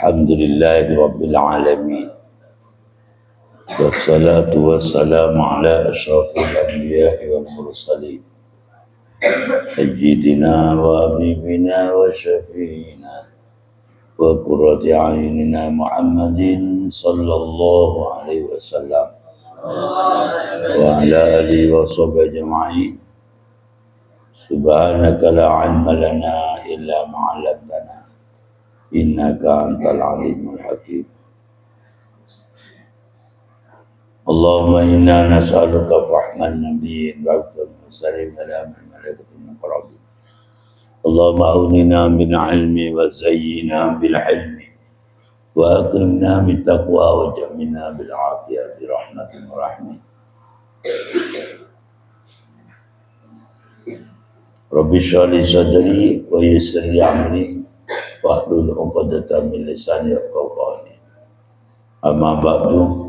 Alhamdulillahi Rabbil Alamin. Wassalatu wassalamu ala ashrafil anbiya'i wal mursalin Sayyidina wa habibina wa syafi'ina wa qurrati a'yunina Muhammadin sallallahu alaihi wasallam wa ala alihi wa sahbihi ajma'in. Subhanaka la ilma lana illa ma 'allamtana innaka antal alimul hakim. Allahumma inna nas'aluka fahman nabiyyin wa'abdal mursalin wa lamin malaikatul muqarrabin. Allahumma awnina bil ilmi wa zayyina bil hilmi wa akrimna bit taqwa wa jamilna bil afiyah bi rahmatin wa rahmin. Rabbi shrah li sadri wa yassir li amri wahlul 'uqdatam min lisani yafqahu qawli. Amma ba'du.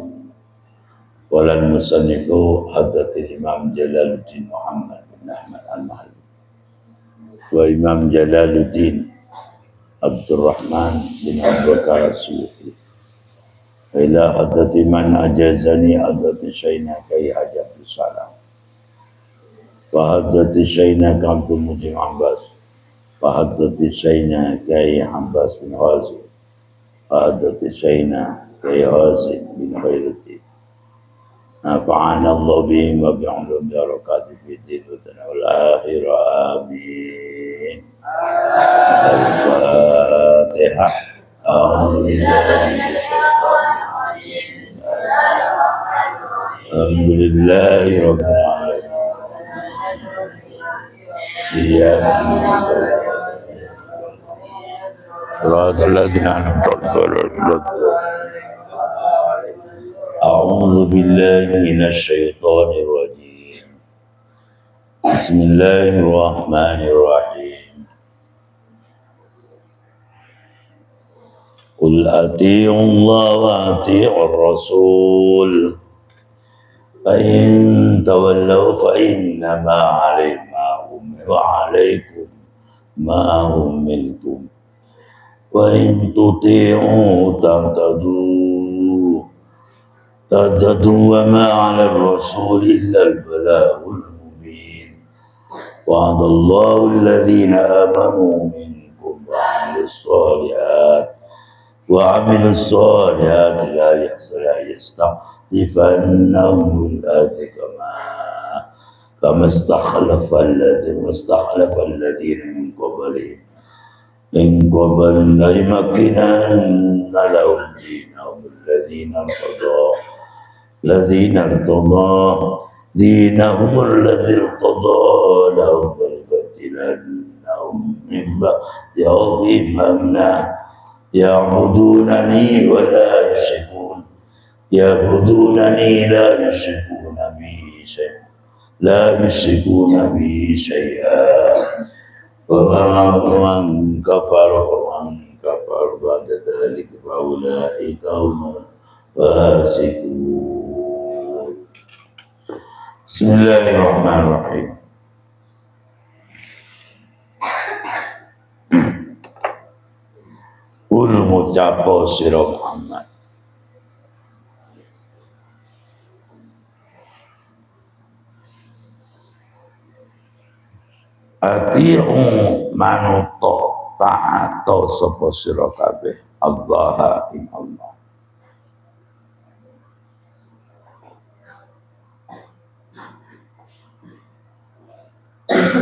Walal musannifu hadratil Imam Jalaluddin Muhammad bin Ahmad al-Mahalli wa Imam Jalaluddin Abdurrahman bin Abu Bakar as-Suyuti ila hadrati man ajazani hadrati Syaina Kai Haji Abdul Salam wa hadrati Syaina Abdul Mujib Abbas wa hadrati Syaina Kai Abbas bin Hazi wa hadrati Syaina Kai Hazi bin Khairuddin. Nafa'ana Allah bihim wa bi'ulum barakatuh fi din wa dunya wal akhirah. Amin. Al-Fatihah. A'udzu billahi minasyaitonir rajim. Alhamdulillahi rabbil alamin. Iyyaka na'budu wa iyyaka nasta'in. A'udzu billahi minasy syaithanir rajim. Bismillahirrahmanirrahim. Qul atii'u Allah wa atii'ur Rasul. Fa in tawallaw fa innama 'alayhi ma hum wa 'alaykum ma humiltum. Wa in tuti'u tahtadu wa ma 'ala ar-rasul illa al-balaghul mubin. Wa'adallahu alladhina amanu minkum wa 'amilus solihati la yastakhlifannahum fil-ardi kama istakhlafa alladhina min qablihim la yumakkinanna lahum dinahum الذين ارتضى دينهم الذي ارتضى لهم فليبدلنهم من بعد خوفهم أمنا يعبدونني لا يشركون بي شيئا ومن كفر بعد ذلك فأولئك هم الفاسقون. Bismillahirrahmanirrahim. Qul ngucapo sira Muhammad, ati'u manuto ta'ato sapa sira kabeh Allah ing Allah.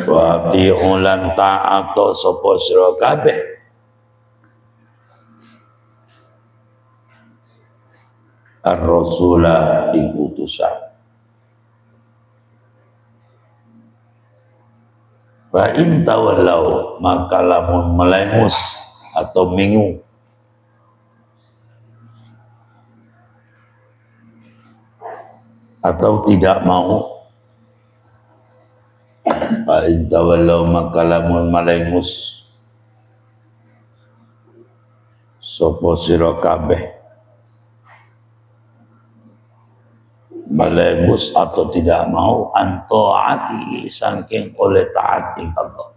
Wa ati'u lan ta'ato sapa sira kabeh ar-rasula ing utusan. Wa in tawallau maka lamun melengus atau mingu atau tidak mau, fa in tawallau maka lamun melengus sapa sira kabeh, melengus atau tidak mau antaati saking oleh taat ing Allah.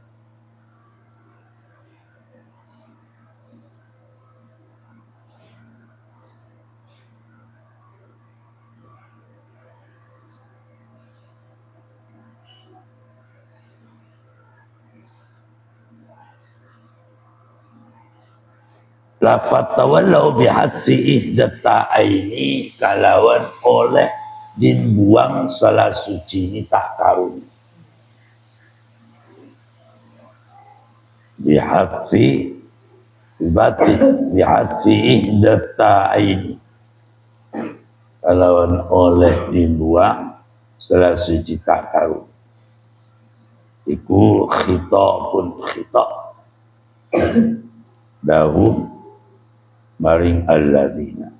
lafat tawallau bihadfi ihdata aini kalawan oleh dibuang salah suci ni tak karun bihadfi bihadfi ihdata aini kalawan oleh dibuang salah suci tak karun iku khitabun khitab dahum maring alladzina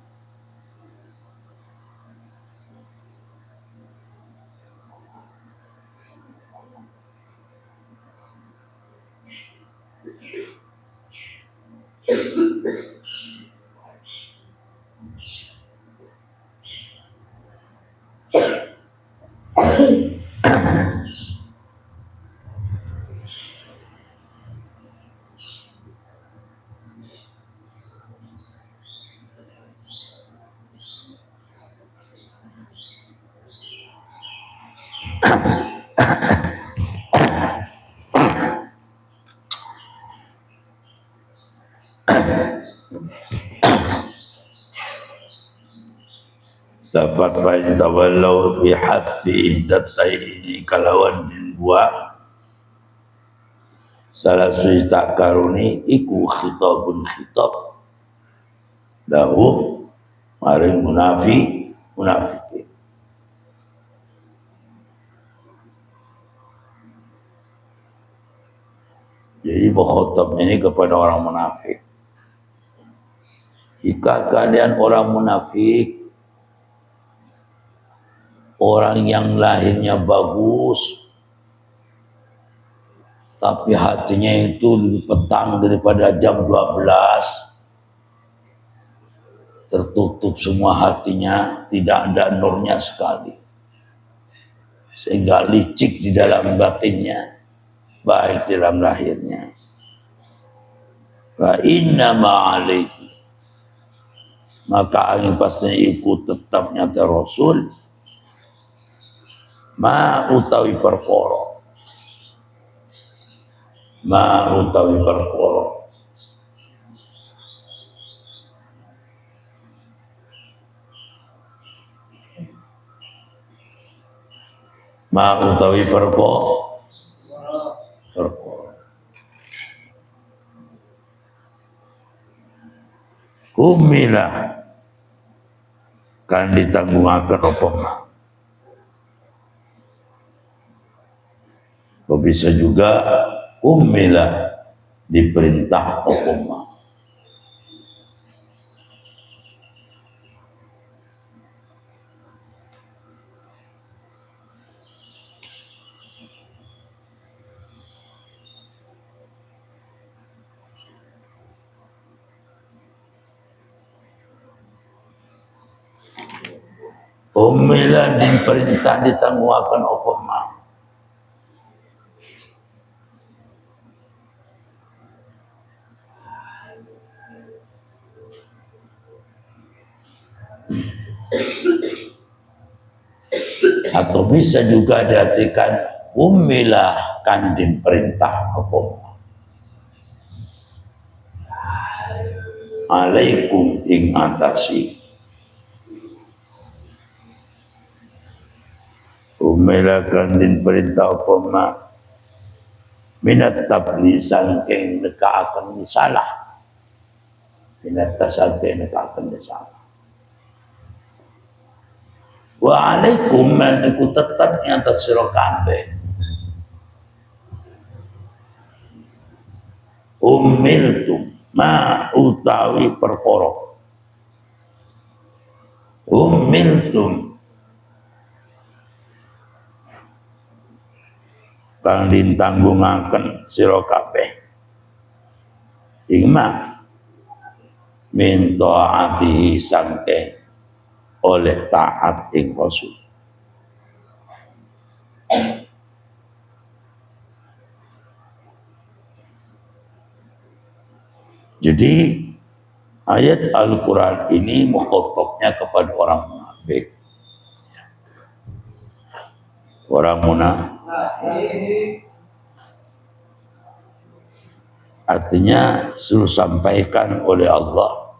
lafat fa'in tawallau bihadfi ihdataini kalawan dibuang salah suci tak karuni iku khitabun khitab lahu maring munafikin. Jadi mukhatab ini kepada orang munafik. Jika kalian orang munafik, orang yang lahirnya bagus, tapi hatinya itu lebih petang daripada jam 12, tertutup semua hatinya, tidak ada nurnya sekali, sehingga licik di dalam batinnya, baik dalam lahirnya. Wa inna ma'alaihi, maka angin pastinya ikut tetapnya Rasul ma utawi perkara ma utawi perkara ma utawi perkara kumilah kan ditanggungaken apa mah. Bisa juga kumilah diperintah apa mah. Umilah diperintah ditangguhkan apa mah. Atau bisa juga diartikan umilah kan diperintah apa mah. Alaikum ing atasi umelakan din perintah apa ma minat tablisan keng nekaakan salah minat tasangke nekaakan salah wa alaikum man iku tetap yang atas sira kabeh umiltum ma utawi perkara umiltum kang ditanggungaken sira kabeh ing mah min taatihi sangke oleh taat ing Rasul. Jadi ayat Al-Quran ini mukhatabnya kepada orang munafik. Orang munafik Artinya suruh sampaikan oleh Allah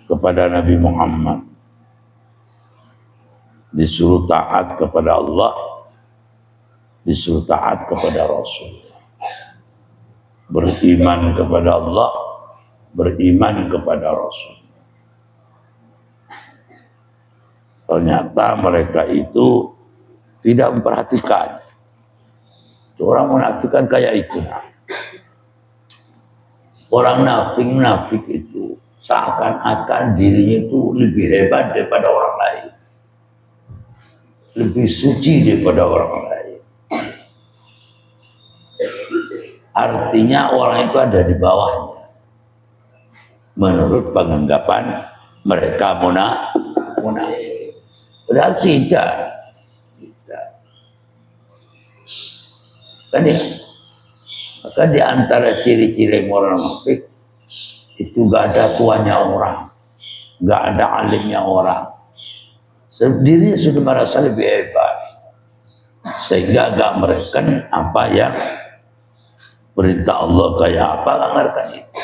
kepada Nabi Muhammad, disuruh taat kepada Allah, disuruh taat kepada Rasul, beriman kepada Allah, beriman kepada Rasul. Ternyata mereka itu tidak memperhatikan. Orang munafik kan kayak itu. Orang munafik itu seakan-akan dirinya itu lebih hebat daripada orang lain, lebih suci daripada orang lain. Artinya orang itu ada di bawahnya menurut penganggapan mereka munafik. Padahal tidak. Kan ya? Maka di antara ciri-ciri orang munafik itu gak ada tuanya orang, gak ada alimnya orang, sendiri sudah merasa lebih hebat, sehingga gak merekan apa yang perintah Allah kayak apa, gak ngerti itu.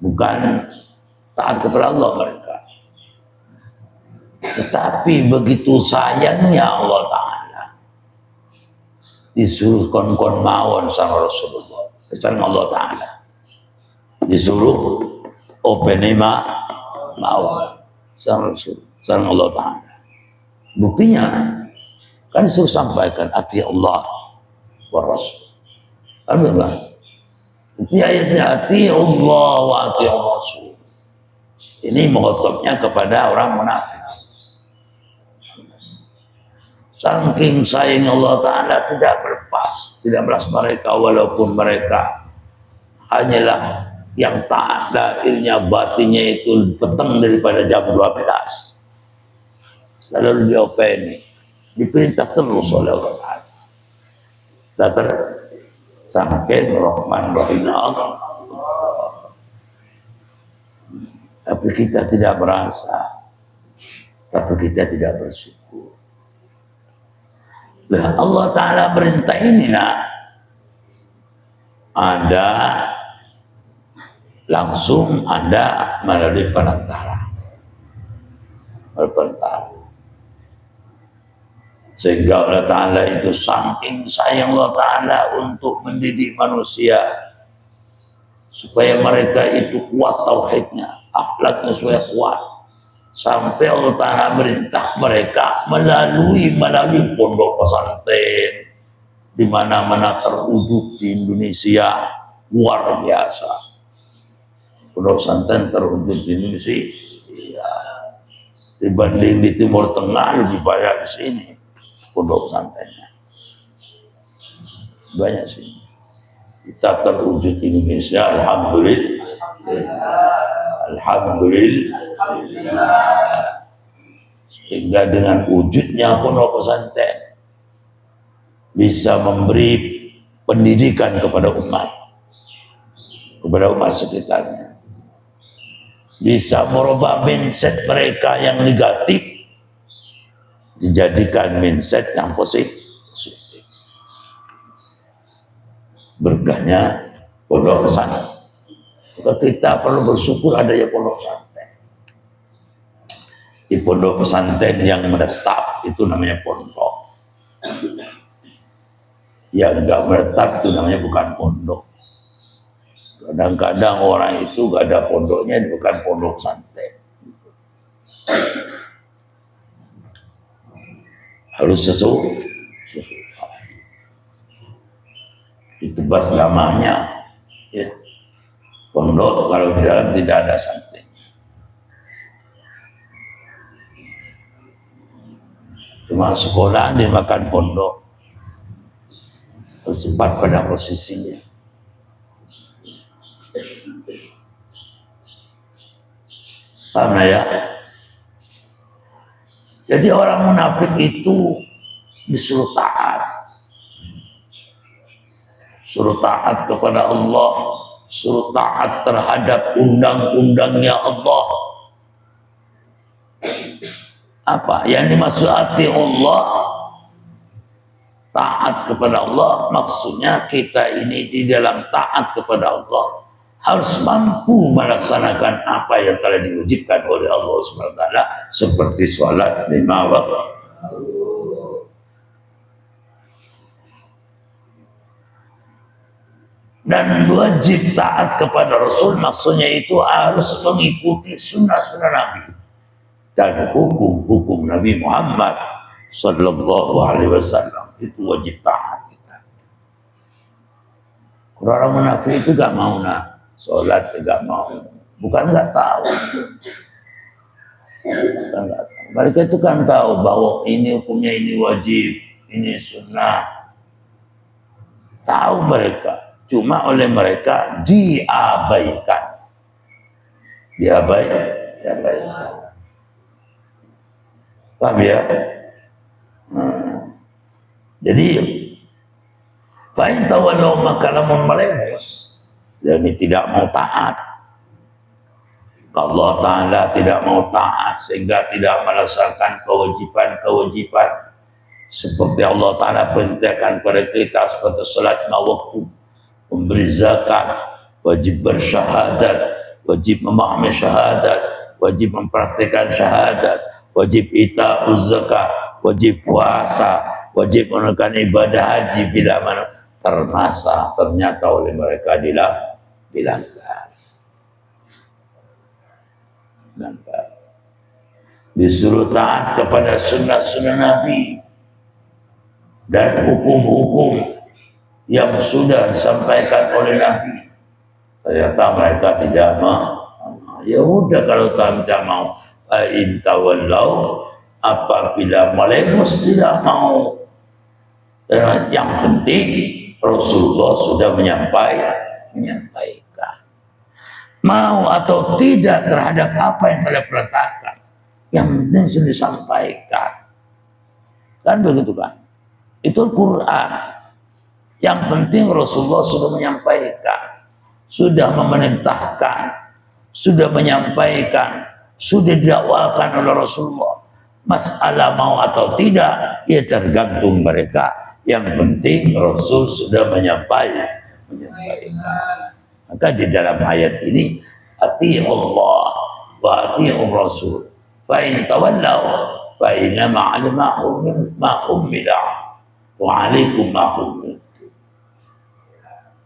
Bukan taat kepada Allah mereka. Tetapi begitu sayangnya Allah Ta'ala disuruh kon-kon mawon sama Rasulullah, sama Allah Ta'ala disuruh openima mawon sama Rasul, sama Allah Ta'ala. Buktinya kan disuruh sampaikan ati Allah wa Rasul. Alhamdulillah. Bukti ayatnya ati Allah wa ati Rasul. Ini menghotobnya kepada orang munafik. Saking sayang Allah Ta'ala tidak berlepas, tidak melas mereka walaupun mereka hanyalah yang taat lahirnya, batinnya itu petang daripada jam 12. Selalu diopeni, diperintah terus oleh Allah Ta'ala. Datang saking Rahman Rahim Allah. Tapi kita tidak merasa, tapi kita tidak bersyukur. Lah Allah Ta'ala perintah ini ada langsung, ada melalui perantara. Sehingga Allah Ta'ala itu saking sayang Allah Ta'ala untuk mendidik manusia supaya mereka itu kuat tauhidnya, akhlaknya supaya kuat. Sampai Allah Ta'ala merintah mereka melalui pondok pesantren di mana-mana terwujud di Indonesia, luar biasa. Pondok pesantren terwujud di Indonesia, ya. Dibanding di Timur Tengah lebih banyak di sini pondok pesantrennya, banyak sih. Kita terwujud di Indonesia, alhamdulillah. Alhamdulillah. Sehingga dengan wujudnya pondok pesantren bisa memberi pendidikan kepada umat sekitarnya, bisa merubah mindset mereka yang negatif dijadikan mindset yang positif. Berkahnya pondok pesantren. Maka kita perlu bersyukur adanya pondok pesantren. Di pondok pesantren yang menetap itu namanya pondok. Yang enggak menetap itu namanya bukan pondok. Kadang-kadang orang itu gak ada pondoknya, bukan pondok pesantren. Harus sesuai. Itu bas namanya, ya. Pondok kalau di dalam tidak ada santrinya. Cuma sekolah dimakan pondok, harus cepat pada posisinya. Karena ya, jadi orang munafik itu disuruh taat, suruh taat kepada Allah, suruh taat terhadap undang-undangnya Allah. Apa yang dimaksud ati Allah, taat kepada Allah, maksudnya kita ini di dalam taat kepada Allah harus mampu melaksanakan apa yang telah diwajibkan oleh Allah SWT, seperti sholat 5 waktu. Dan wajib taat kepada Rasul, maksudnya itu harus mengikuti sunnah-sunnah Nabi dan hukum-hukum Nabi Muhammad Sallallahu Alaihi Wasallam. Itu wajib taat kita. Orang munafik itu gak mau sholat, gak mau, bukan gak tahu. Bukan gak tahu. Mereka itu kan tahu bahwa ini hukumnya, ini wajib, ini sunnah. Tahu mereka, cuma oleh mereka diabaikan. Diabaikan. Paham ya? Jadi fa'in tawallau maka lamun melengus, jadi tidak mau taat. Allah Ta'ala tidak mau taat sehingga tidak melaksanakan kewajiban-kewajiban seperti Allah Ta'ala perintahkan kepada kita, seperti salat 5 waktu, memberi zakat, wajib bersyahadat, wajib memahami syahadat, wajib mempraktikkan syahadat, wajib ita'uz zakat, wajib puasa, wajib menunaikan ibadah haji bila mana ternyata oleh mereka dilanggar. Disuruh taat kepada sunnah-sunnah Nabi dan hukum-hukum yang sudah disampaikan oleh Nabi. Ternyata mereka tidak mau. Ya udah, kalau tidak mau, intawallau, apabila melengus tidak mau. Dan yang penting Rasulullah sudah menyampaikan. Mau atau tidak terhadap apa yang telah diperintahkan, yang penting sudah disampaikan. Kan begitu kan? Itu Quran. Yang penting Rasulullah sudah menyampaikan, sudah memerintahkan, sudah menyampaikan, sudah didakwakan oleh Rasulullah. Masalah mau atau tidak, ya tergantung mereka. Yang penting Rasul sudah menyampaikan. Maka di dalam ayat ini, ati Allah wa ati Rasul. Fa in tawallaw fa inna ma ummila wa alaikum ma ummila.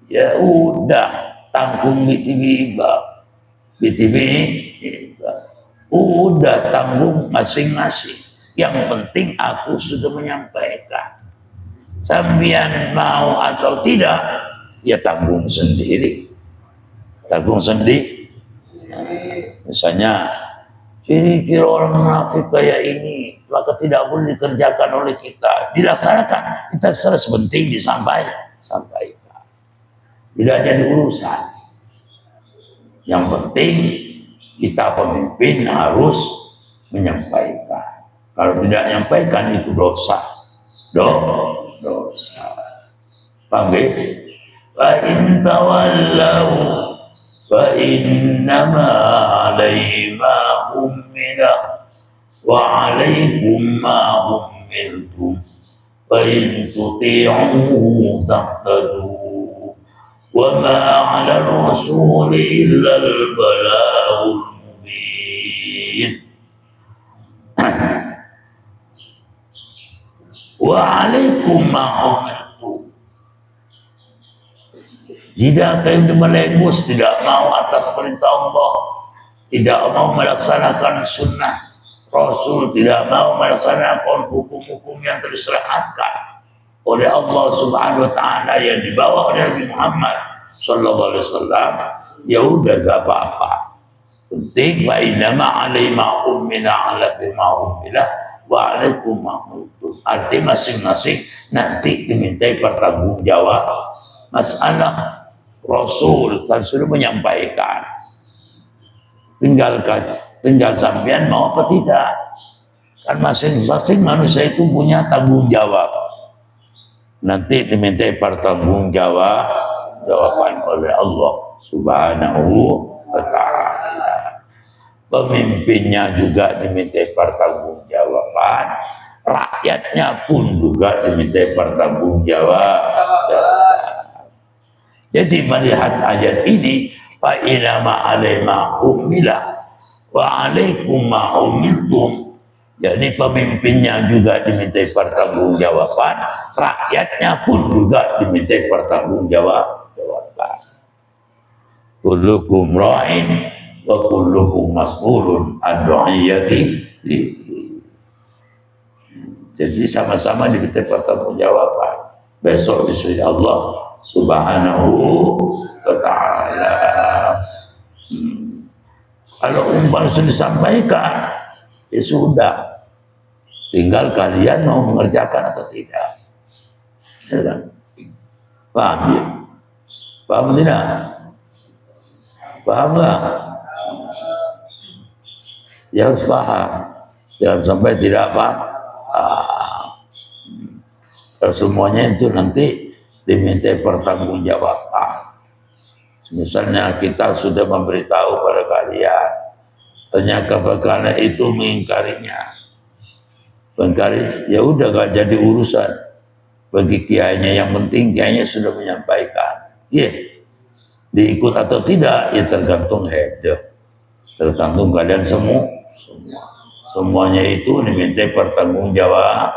Ya udah, tanggung bitibiba. Udah tanggung masing-masing. Yang penting aku sudah menyampaikan. Sambian mau atau tidak, ya tanggung sendiri. Tanggung sendiri. Misalnya, ciri-ciri orang munafik kayak ini, maka tidak boleh dikerjakan oleh kita. Dilaksanakan, kita secara sepenting sampaikan. Tidak jadi urusan. Yang penting kita pemimpin harus menyampaikan. Kalau tidak menyampaikan itu dosa. Dosa. Paham ya? Fa in tawallaw fa innama 'alaihi ma ummila wa 'alaikum ma ummiltum fa in tuti'uhu tahtadu wa ma 'ala ar-rasuli illa al-balaghul mubin. Wa 'alaikum ma ummiltum. Jika kalian melengus, tidak mau atas perintah Allah, tidak mau melaksanakan sunnah Rasul, tidak mau melaksanakan hukum-hukum yang terserahkan oleh Allah Subhanahu wa Ta'ala yang dibawa oleh Nabi Muhammad Sallallahu Alaihi Wasallam, ya udah gak apa-apa. Penting wa innama 'alaihi ma ummila 'ala bima ummilah wa 'alaikum ma ummiltum. Arti masing-masing nanti dimintai pertanggungjawab. Masalah Rasul kan sudah menyampaikan, tinggal sampean mau apa tidak. Kan masing-masing manusia itu punya tanggung jawab, nanti dimintai pertanggungjawaban oleh Allah Subhanahu wa Ta'ala. Pemimpinnya juga dimintai pertanggungjawab. pertanggungjawaban, rakyatnya pun juga diminta pertanggungjawaban. Jadi melihat ayat ini, fa inna ma alaima umila wa alaikum ma umiltum. Jadi pemimpinnya juga diminta pertanggungjawaban, rakyatnya pun juga diminta pertanggungjawaban. Kullukum ra'in wa kullukum mas'ulun an ra'iyatihi. Jadi sama-sama diminta pertanggungjawaban besok di sisi Allah Subhanahu wa taala. Kalau umpama sudah disampaikan, ya sudah. Tinggal kalian mau mengerjakan atau tidak. Ya kan? Paham ya? Paham tidak? Paham nggak? Ya harus paham. Jangan sampai tidak paham. Semuanya itu nanti diminta pertanggungjawaban. Misalnya kita sudah memberitahu pada kalian, ternyata karena itu mengingkarinya. Mengingkari, ya udah gak jadi urusan. Bagi kiainya, yang penting kiainya sudah menyampaikan. Diikut atau tidak, ya tergantung head. Tergantung kalian semua. Semuanya itu diminta pertanggungjawaban.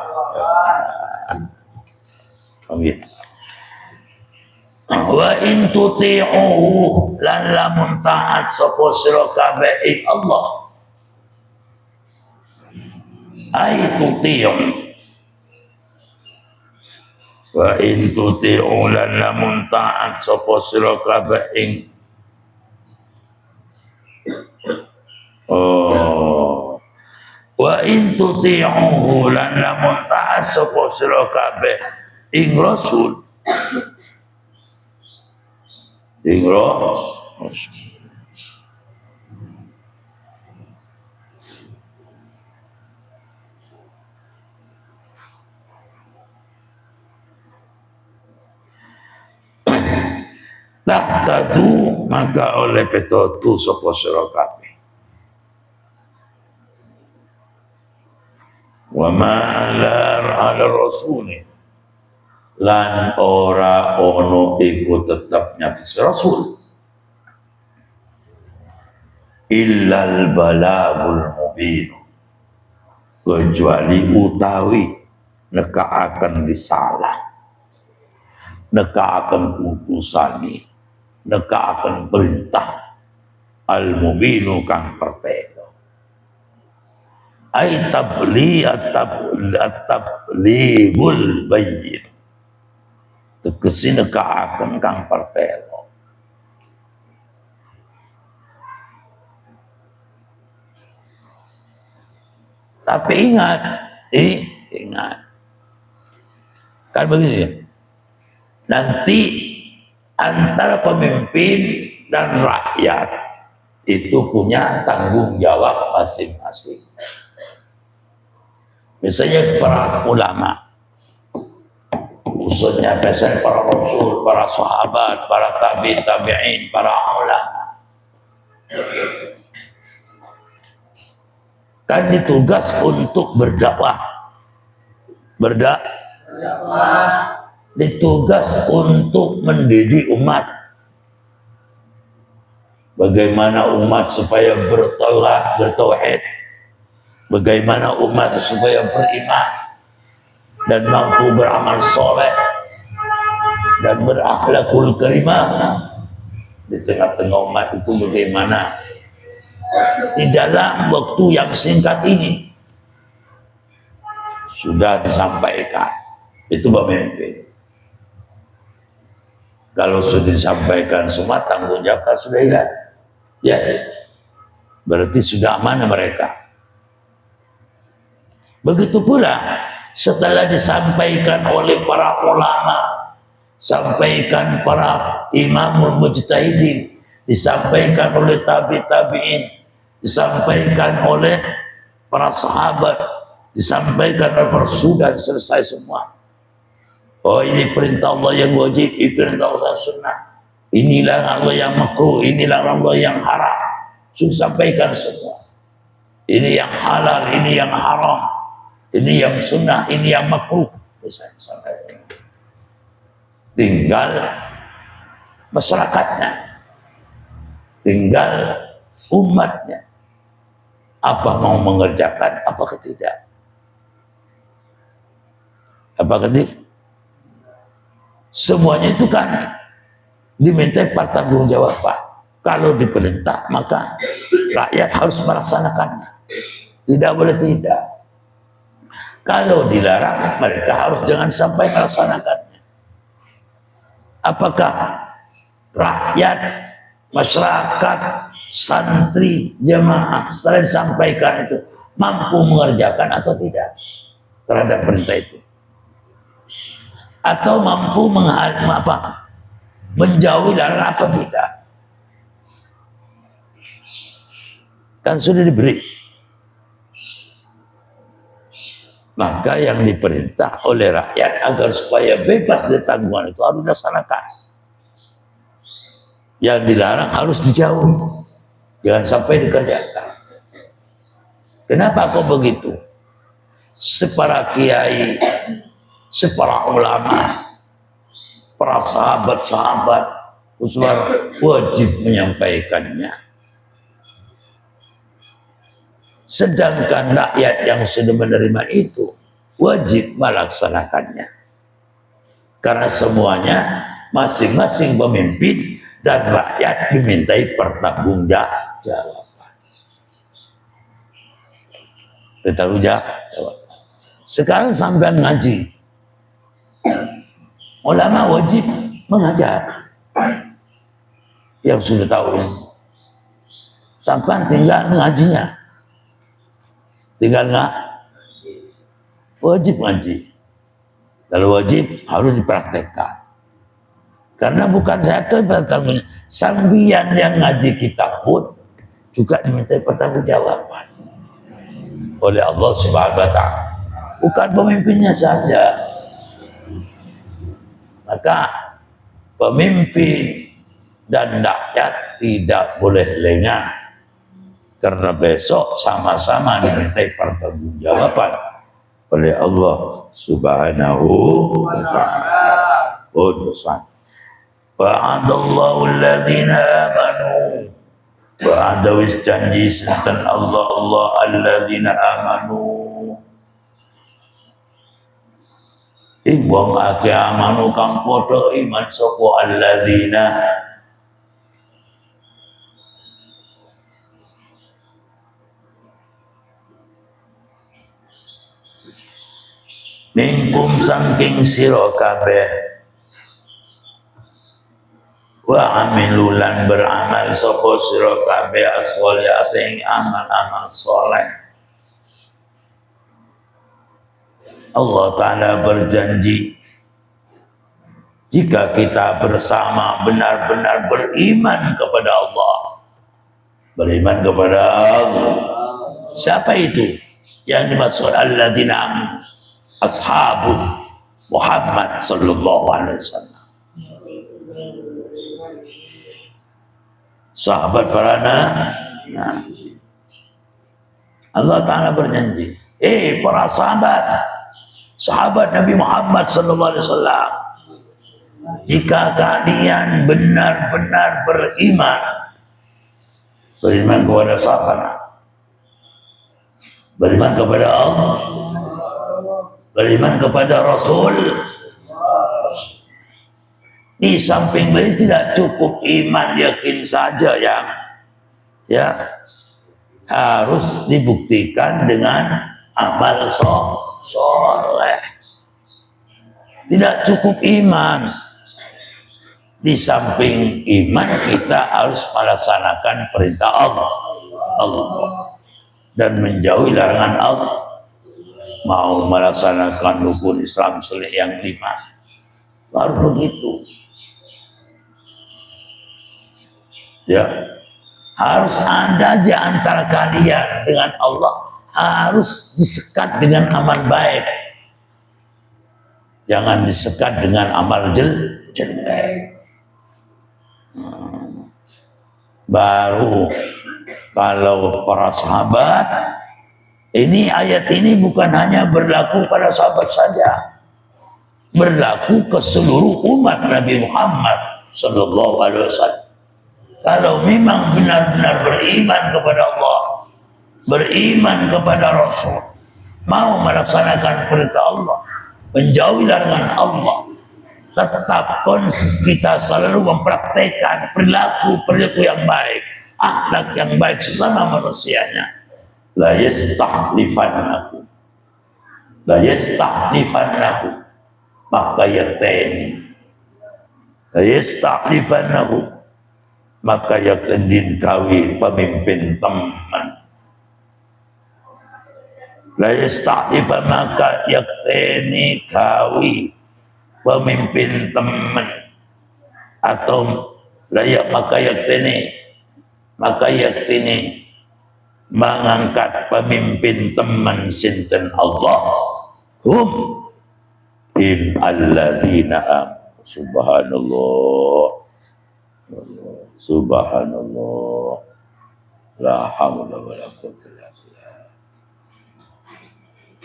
Amin. Wa in tuti'uhu lan lamun taat sapa sira kabeh ing Allah. Ai tuti'u. Wa in tuti'u lan lamun taat sapa sira kabeh ing wa in tuti'uhu lan lamun taat sapa sira kabeh ing Rasul. Ing Rasul. Tahtadu, maka oleh petotu sapa sira kabeh. Wa ma ala rasuli lan ora ono iku tetap nyatis Rasul illal balagul mubin, kecuali utawi nekaaken risalah, nekaaken utusane, nekaaken perintah al mubinu kang pertelo. Ai tablighul bayyin, tegesi nekaaken kang pertelo. Tapi ingat, kan begini ya, nanti antara pemimpin dan rakyat itu punya tanggung jawab masing-masing. Misalnya para ulama, khususnya biasanya para rasul, para sahabat, para tabi'in, para ulama, kan ditugas untuk berdakwah, ditugas untuk mendidik umat. Bagaimana umat supaya bertauhid, bagaimana umat supaya beriman dan mampu beramal soleh dan berakhlakul karimah di tengah-tengah umat itu bagaimana di dalam waktu yang singkat ini sudah disampaikan. Itu pemimpin. Kalau sudah disampaikan semua, tanggung jawab sudah hilang. Ya, berarti sudah amanah mereka. Begitu pula setelah disampaikan oleh para ulama, sampaikan para imamul mujtahidin, disampaikan oleh tabi'in, disampaikan oleh para sahabat, disampaikan oleh para sudah selesai semua. Oh, ini perintah Allah yang wajib, ini perintah Allah sunnah. Inilah Allah yang makruh, inilah Allah yang haram. Sudah sampaikan semua. Ini yang halal, ini yang haram. ini yang sunnah, ini yang makruh. Tinggal masyarakatnya, tinggal umatnya, apa mau mengerjakan, apakah tidak. Apakah tidak? Semuanya itu kan diminta pertanggungjawaban. Kalau diperintah maka rakyat harus melaksanakannya. Tidak boleh tidak. Kalau dilarang mereka harus jangan sampai melaksanakannya. Apakah rakyat, masyarakat, santri, jemaah setelah disampaikan itu mampu mengerjakan atau tidak terhadap perintah itu? Atau mampu menjauhi larangan apa tidak? Kan sudah diberi. Maka yang diperintah oleh rakyat agar supaya bebas dari tanggungan itu harus dilaksanakan. Yang dilarang harus dijauhi. Jangan sampai dikerjakan. Kenapa kok begitu? Para kiai, para ulama, para sahabat-sahabat wajib menyampaikannya. Sedangkan rakyat yang sudah menerima itu wajib melaksanakannya. Karena semuanya masing-masing pemimpin dan rakyat dimintai pertanggungjawaban. Pertanggungjawaban. Sekarang sampai ngaji, ulama wajib mengajar yang sudah tahu ini. Sampai tinggal ngajinya. Tinggal nggak wajib ngaji. Kalau wajib harus dipraktekkan. Karena bukan saya bertanggung, sambian yang ngaji kitab pun juga diminta pertanggungjawaban oleh Allah Subhanahu wa Ta'ala. Bukan pemimpinnya saja. Maka pemimpin dan rakyat tidak boleh lengah. Karena besok sama-sama dimintai pertanggungjawaban oleh Allah Subhanahu wa Ta'ala. Utusan. Wa'adallahu alladhina amanu. Wa'ada wis janji sinten Allah alladhina amanu. Ing wong akeh amanu kang padha iman sapa alladzina minkum sangking sira kabeh wa amilulan beramal sapa sira kabeh as-sholihati ing amal-amal saleh. Allah Ta'ala berjanji jika kita bersama benar-benar beriman kepada Allah. Beriman kepada Allah. Siapa itu? Yang dimaksud alladzina amanu. Ashabu Muhammad sallallahu alaihi wasallam. Sahabat para nabi. Allah Ta'ala berjanji, para sahabat Nabi Muhammad sallallahu alaihi wasallam, jika kalian benar-benar beriman kepada siapa? Beriman kepada Allah, beriman kepada Rasul. Di samping beri tidak cukup iman yakin saja yang harus dibuktikan dengan amal soleh. Tidak cukup iman. Di samping iman kita harus melaksanakan perintah Allah dan menjauhi larangan Allah. Mau melaksanakan rukun Islam yang 5 baru begitu. Ya, harus ada di antara kalian dengan Allah, harus disekat dengan amal baik, jangan disekat dengan amal jelek. Baru kalau para sahabat Ini ayat ini bukan hanya berlaku pada sahabat saja, berlaku ke seluruh umat Nabi Muhammad sallallahu alaihi wasallam. Kalau memang benar-benar beriman kepada Allah, beriman kepada Rasul, mau melaksanakan perintah Allah, menjauhi larangan Allah, tetap kita selalu mempraktekkan perilaku yang baik, akhlak yang baik sesama manusianya. La yastahlifannahu, maka yakteni, la yastahlifannahu, maka yaktendin kawi pemimpin teman, la yastahlifan maka yakteni kawi pemimpin teman, atau layak maka yakteni mengangkat pemimpin teman sinten Allah hum in alladzina subhanallah subhanallah la haula wala quwwata illa billah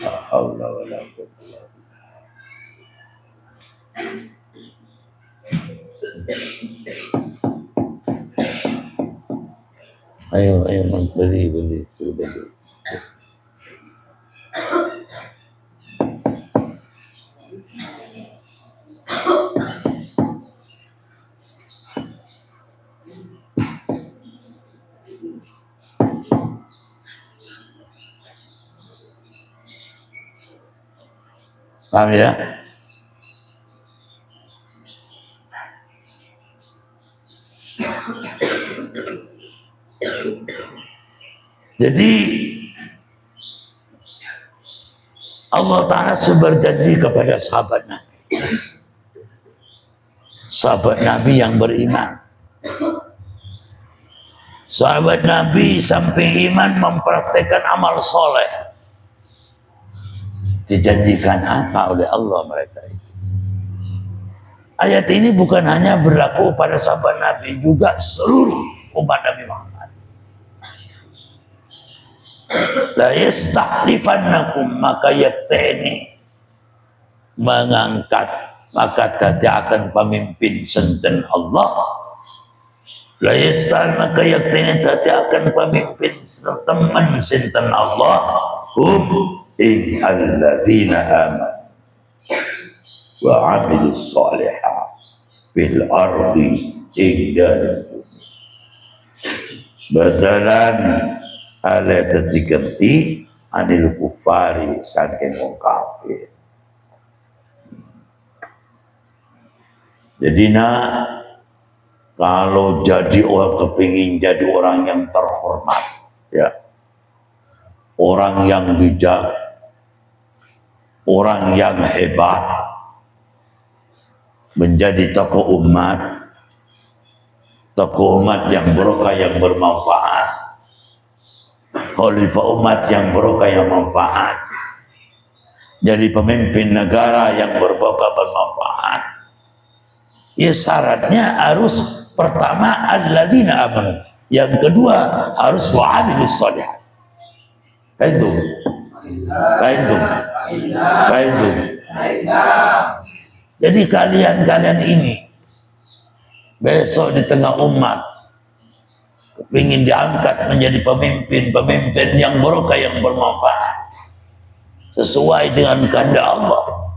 la haula wala quwwata illa billah. Ayo beli suruh beli. Paham ya? Jadi Allah Ta'ala berjanji kepada sahabat Nabi, sahabat Nabi yang beriman. Sahabat Nabi sampai iman mempraktekkan amal soleh, dijanjikan apa oleh Allah mereka itu. Ayat ini bukan hanya berlaku pada sahabat Nabi, juga seluruh umat Nabi Muhammad. La yastahlifannakum, maka yakteni mengangkat, maka akan pemimpin senten Allah. La yastahlifannakum, maka yakteni akan pemimpin teman senten Allah hum in alladzina amanu wa amilus sholihat fil ardi ingdan badalan ala tadiganti anil kufari saking wong kafir. Jadi kalau jadi orang kepingin jadi orang yang terhormat, ya, orang yang bijak, orang yang hebat, menjadi tokoh umat yang barokah, yang bermanfaat, khalifah umat yang barokah, yang manfaat, jadi pemimpin negara yang berbarokah, bermanfaat. Ya syaratnya harus pertama alladzina amanu, yang kedua harus wa'amilus sholihat. Itu. Jadi kalian ini besok di tengah umat ingin diangkat menjadi pemimpin yang barokah, yang bermanfaat sesuai dengan kehendak Allah,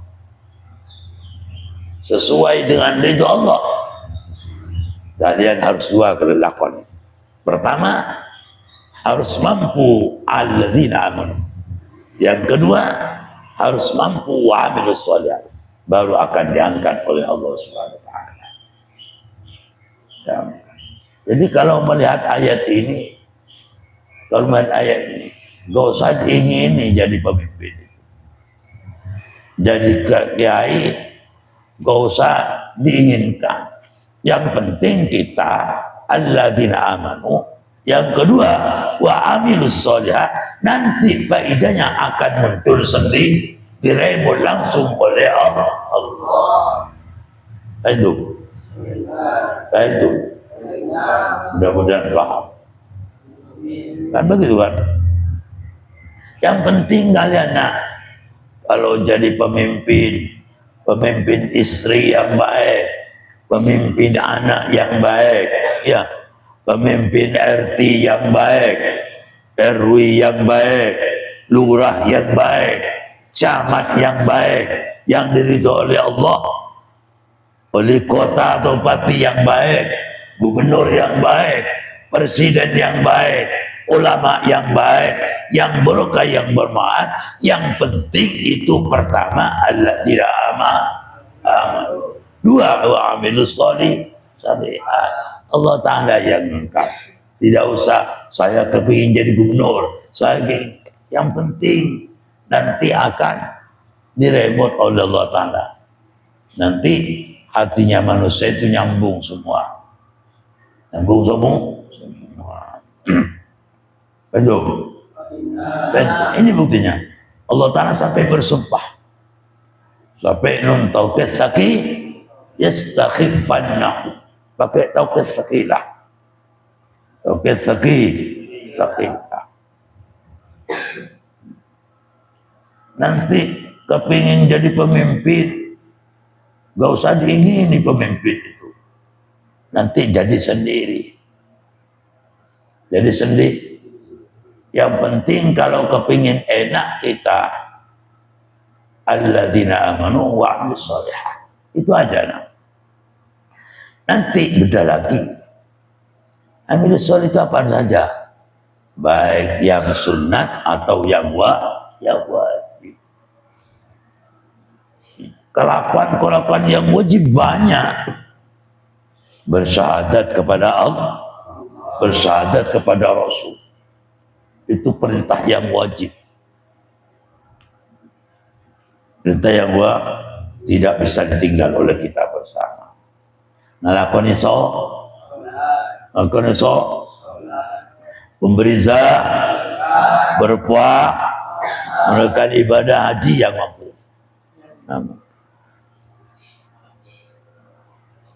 sesuai dengan ridho Allah. Kalian harus dua kelakuan. Pertama, harus mampu alladzina amanu. Yang kedua, harus mampu wa'amilus sholihat, baru akan diangkat oleh Allah Subhanahu wa taala. Ya. Jadi kalau melihat ayat ini, gak usah diingini jadi pemimpin itu. Jadi kiai gak usah diinginkan. Yang penting kita alladzina amanu. Yang kedua, wa amilus sholihat, nanti faidahnya akan muncul sendiri, dirembut langsung oleh Allah. Itu. Mudah-mudahan paham. Kan begitu kan? Yang penting kalian kalau jadi pemimpin istri yang baik, pemimpin anak yang baik, ya, pemimpin RT yang baik, RW yang baik, lurah yang baik, camat yang baik, yang diridhoi oleh Allah, wali kota atau bupati yang baik, gubernur yang baik, presiden yang baik, ulama yang baik, yang berkah, yang bermanfaat. Yang penting itu pertama alladzina amanu, dua wa amilus sholihat. Allah Ta'ala yang mengangkat. Tidak usah saya kepingin jadi gubernur, yang penting nanti akan diremot oleh Allah Ta'ala. Nanti hatinya manusia itu nyambung semua. Betul. Ini buktinya. Allah Ta'ala sampai bersumpah. Sampai nun tauqid saki yastakhifanna. Pakai tauqid sakilah. Tauqid sakilah. Nanti kepingin jadi pemimpin, gak usah diingini pemimpin itu. Nanti jadi sendiri. Yang penting kalau kepingin enak kita, alladzina amanu wa amilus sholihat. Itu aja. Nanti beda lagi. Amilus sholihat itu apa saja, baik yang sunat atau yang wajib. Kelakuan yang wajib banyak. Bersyahadat kepada Allah, bersyahadat kepada Rasul. Itu perintah yang wajib. Perintah yang tidak bisa ditinggal oleh kita bersama. Ngalakoni memberi zakat, berpuasa, menunaikan ibadah haji yang mampu.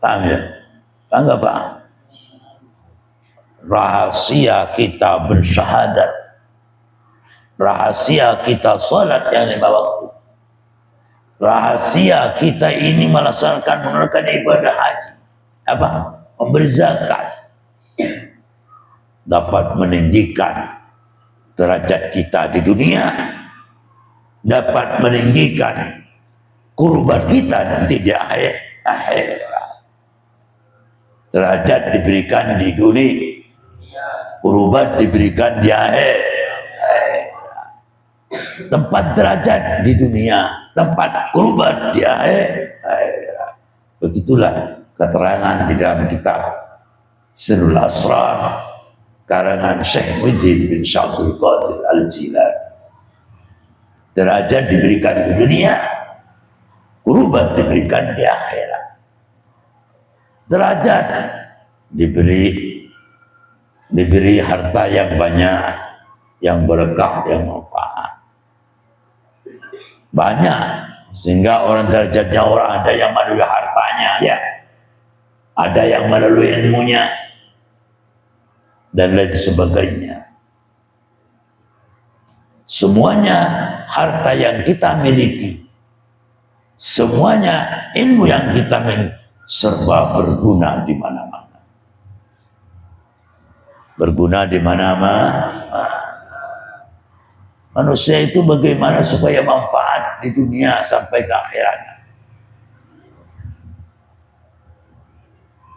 Paham ya? Paham nggak paham? Rahasia kita bersyahadat, rahasia kita sholat yang 5 waktu, rahasia kita ini melaksanakan menunaikan ibadah haji, memberi zakat, dapat meninggikan derajat kita di dunia, dapat meninggikan kurban kita nanti di akhirat. Derajat diberikan di dunia, kurban diberikan di akhirat. Tempat derajat di dunia, tempat kurban di akhirat. Begitulah keterangan di dalam kitab Sirrul Asrar karangan Syekh Muhyiddin bin Syabdul Qadir Al-Jilani. Derajat diberikan di dunia, kurban diberikan di akhirat. Derajat diberi harta yang banyak, yang berkah, yang manfaat banyak, sehingga orang derajatnya orang ada yang melalui hartanya, ya, ada yang melalui ilmunya dan lain sebagainya. Semuanya harta yang kita miliki, semuanya ilmu yang kita miliki, serba berguna di mana-mana. Berguna di mana-mana. Manusia itu bagaimana supaya manfaat di dunia sampai ke akhirat.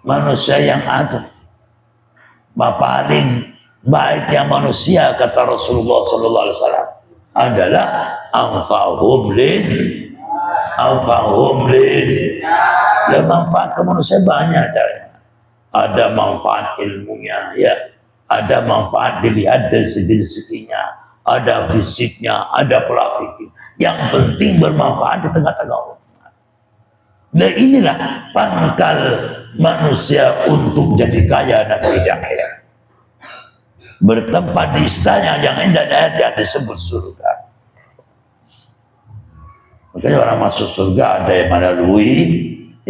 Manusia yang ada, paling baiknya manusia kata Rasulullah SAW adalah anfa'uhum dan manfaat ke manusia banyak caranya. Ada manfaat ilmunya, ya, ada manfaat dilihat dari segi-seginya, ada fisiknya, ada pola fikir. Yang penting bermanfaat di tengah-tengah umat. Dan inilah pangkal manusia untuk jadi kaya dan tidak kaya. Bertempat di istana yang indah dan yang disebut surga. Makanya orang masuk surga ada yang melalui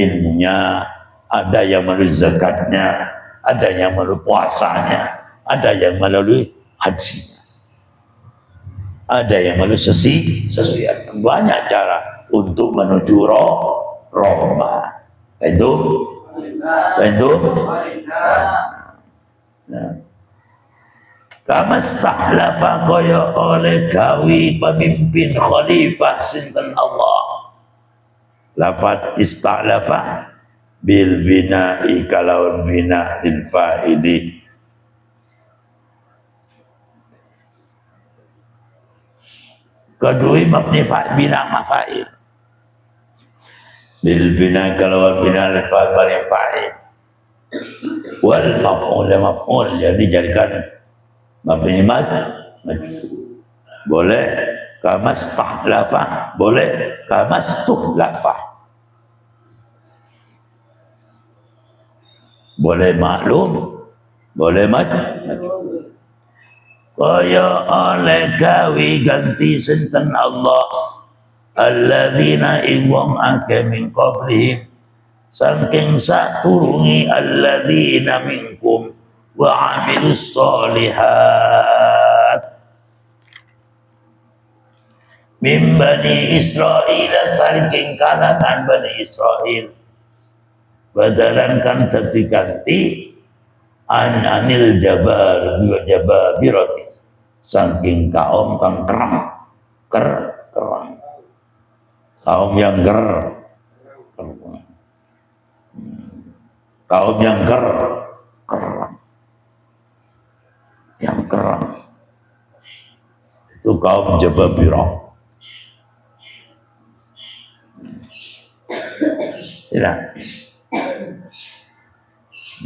ilmunya, ada yang melalui zakatnya, ada yang melalui puasanya, ada yang melalui hajinya. ada yang menuju sesuai. Banyak cara untuk menuju Roma. Itu. Nah. Kama stahlafa kaya oleh gawi pemimpin khalifah sinten Allah. Lafat istahlafa bil bina'i kalaun bina lil fa'ili. Kedua mabni bina mafa'il. Bil bina kalaun bina lil fa'il. Wal maf'ul jadi jadikan mabni boleh kama stahlafa, boleh kama stuhlafa, boleh maklum, boleh kaya oleh gawi ganti sinten Allah alladzina wong akeh min qablihim saking saturungi alladzina minkum wa amilus solihat min bani Israel saking kalangan bani Israel badalan kan dadi ganti anil jababirati saking kaum kang kerang kaum yang kerang itu kaum Jababirah. Tidak.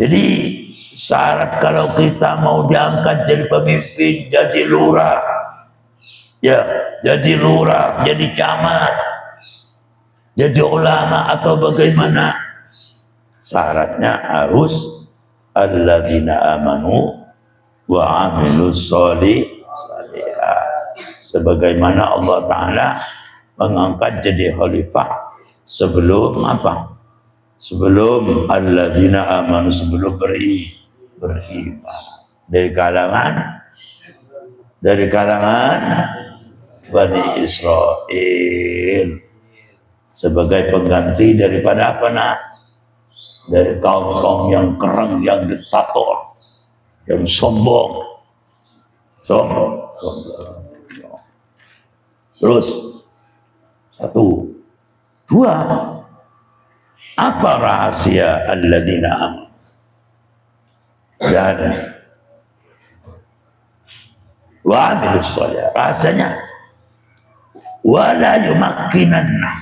Jadi syarat kalau kita mau diangkat jadi pemimpin, jadi lurah, ya, jadi lurah, jadi camat, jadi ulama atau bagaimana, syaratnya harus alladzina amanu wa amilus sholihat. Sebagaimana Allah Ta'ala mengangkat jadi khalifah sebelum apa? Sebelum alladzina amanu, sebelum beriman. Dari kalangan Bani Israel sebagai pengganti daripada apa nah? Dari kaum-kaum yang kereng, yang diktator, yang sombong. Terus satu, dua, apa rahasia alladzina amanu? Dan wa amilus sholihat. Rahasianya wala yumakkinanna,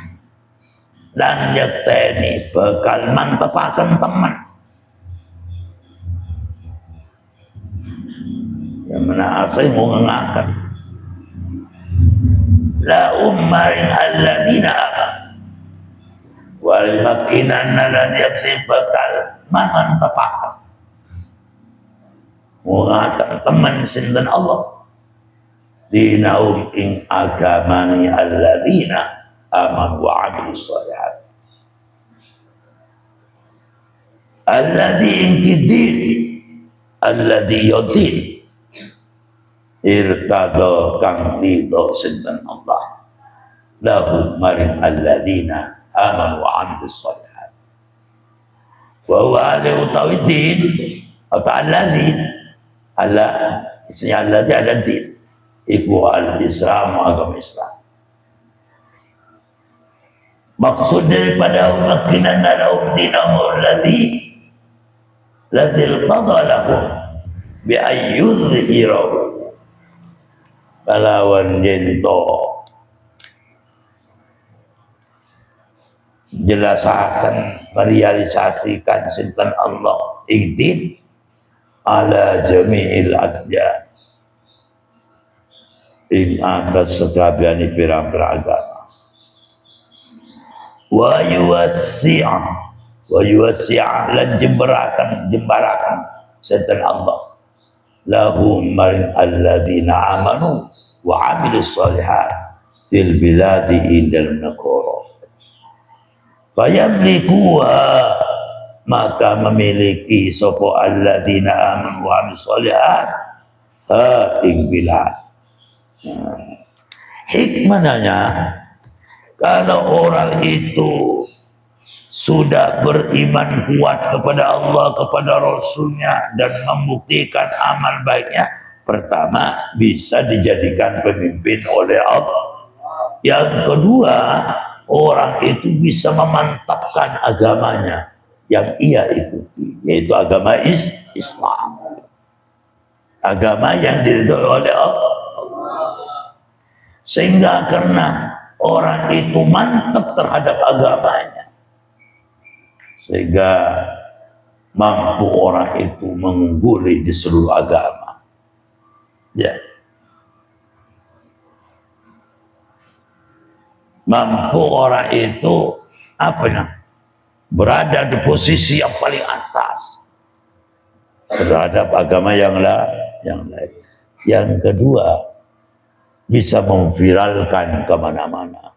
dan yakteni bakal mantepaken teman yang mana asing mau ngangkat la maring alladzina amanu wal makinanna, dan yakteni bakal mantepaken mau ngangkat teman sinten Allah dinaum ing agamani alladzina aman wa amilus sholihat. Alladzi inkidin alladzi yudin irtada kang ridho sinten Allah lahu maring alladzina aman wa amilus sholihat. Wa huwa utawiddin atau alladzi Allah isinya alladzi ada din iku al-Islam, agama Islam. Maksud daripada makinan lahum dinahum ladzi irtada lahum bi ayyudhirahu kalawan jento jelasakan merealisasikan sinten Allah idin ala jami'il adyan ing atas sekabehane pirang-pirang agama. Wa yuwassi'ah lan jembarakan sinten Allah lahum maring alladzina amanu wa amilus sholihat fil biladi indal negara fayamlikuha, maka memiliki sapa alladzina amanu wa amilus sholihat ing bilad. Hikmahnya, kalau orang itu sudah beriman kuat kepada Allah, kepada Rasulnya, dan membuktikan amal baiknya, pertama bisa dijadikan pemimpin oleh Allah. Yang kedua, orang itu bisa memantapkan agamanya yang ia ikuti, yaitu agama Islam, agama yang diridhoi oleh Allah. Sehingga karena orang itu mantap terhadap agamanya, sehingga mampu orang itu mengungguli di seluruh agama. Ya, mampu orang itu berada di posisi yang paling atas terhadap agama yang lain. Yang kedua, bisa memviralkan kemana-mana.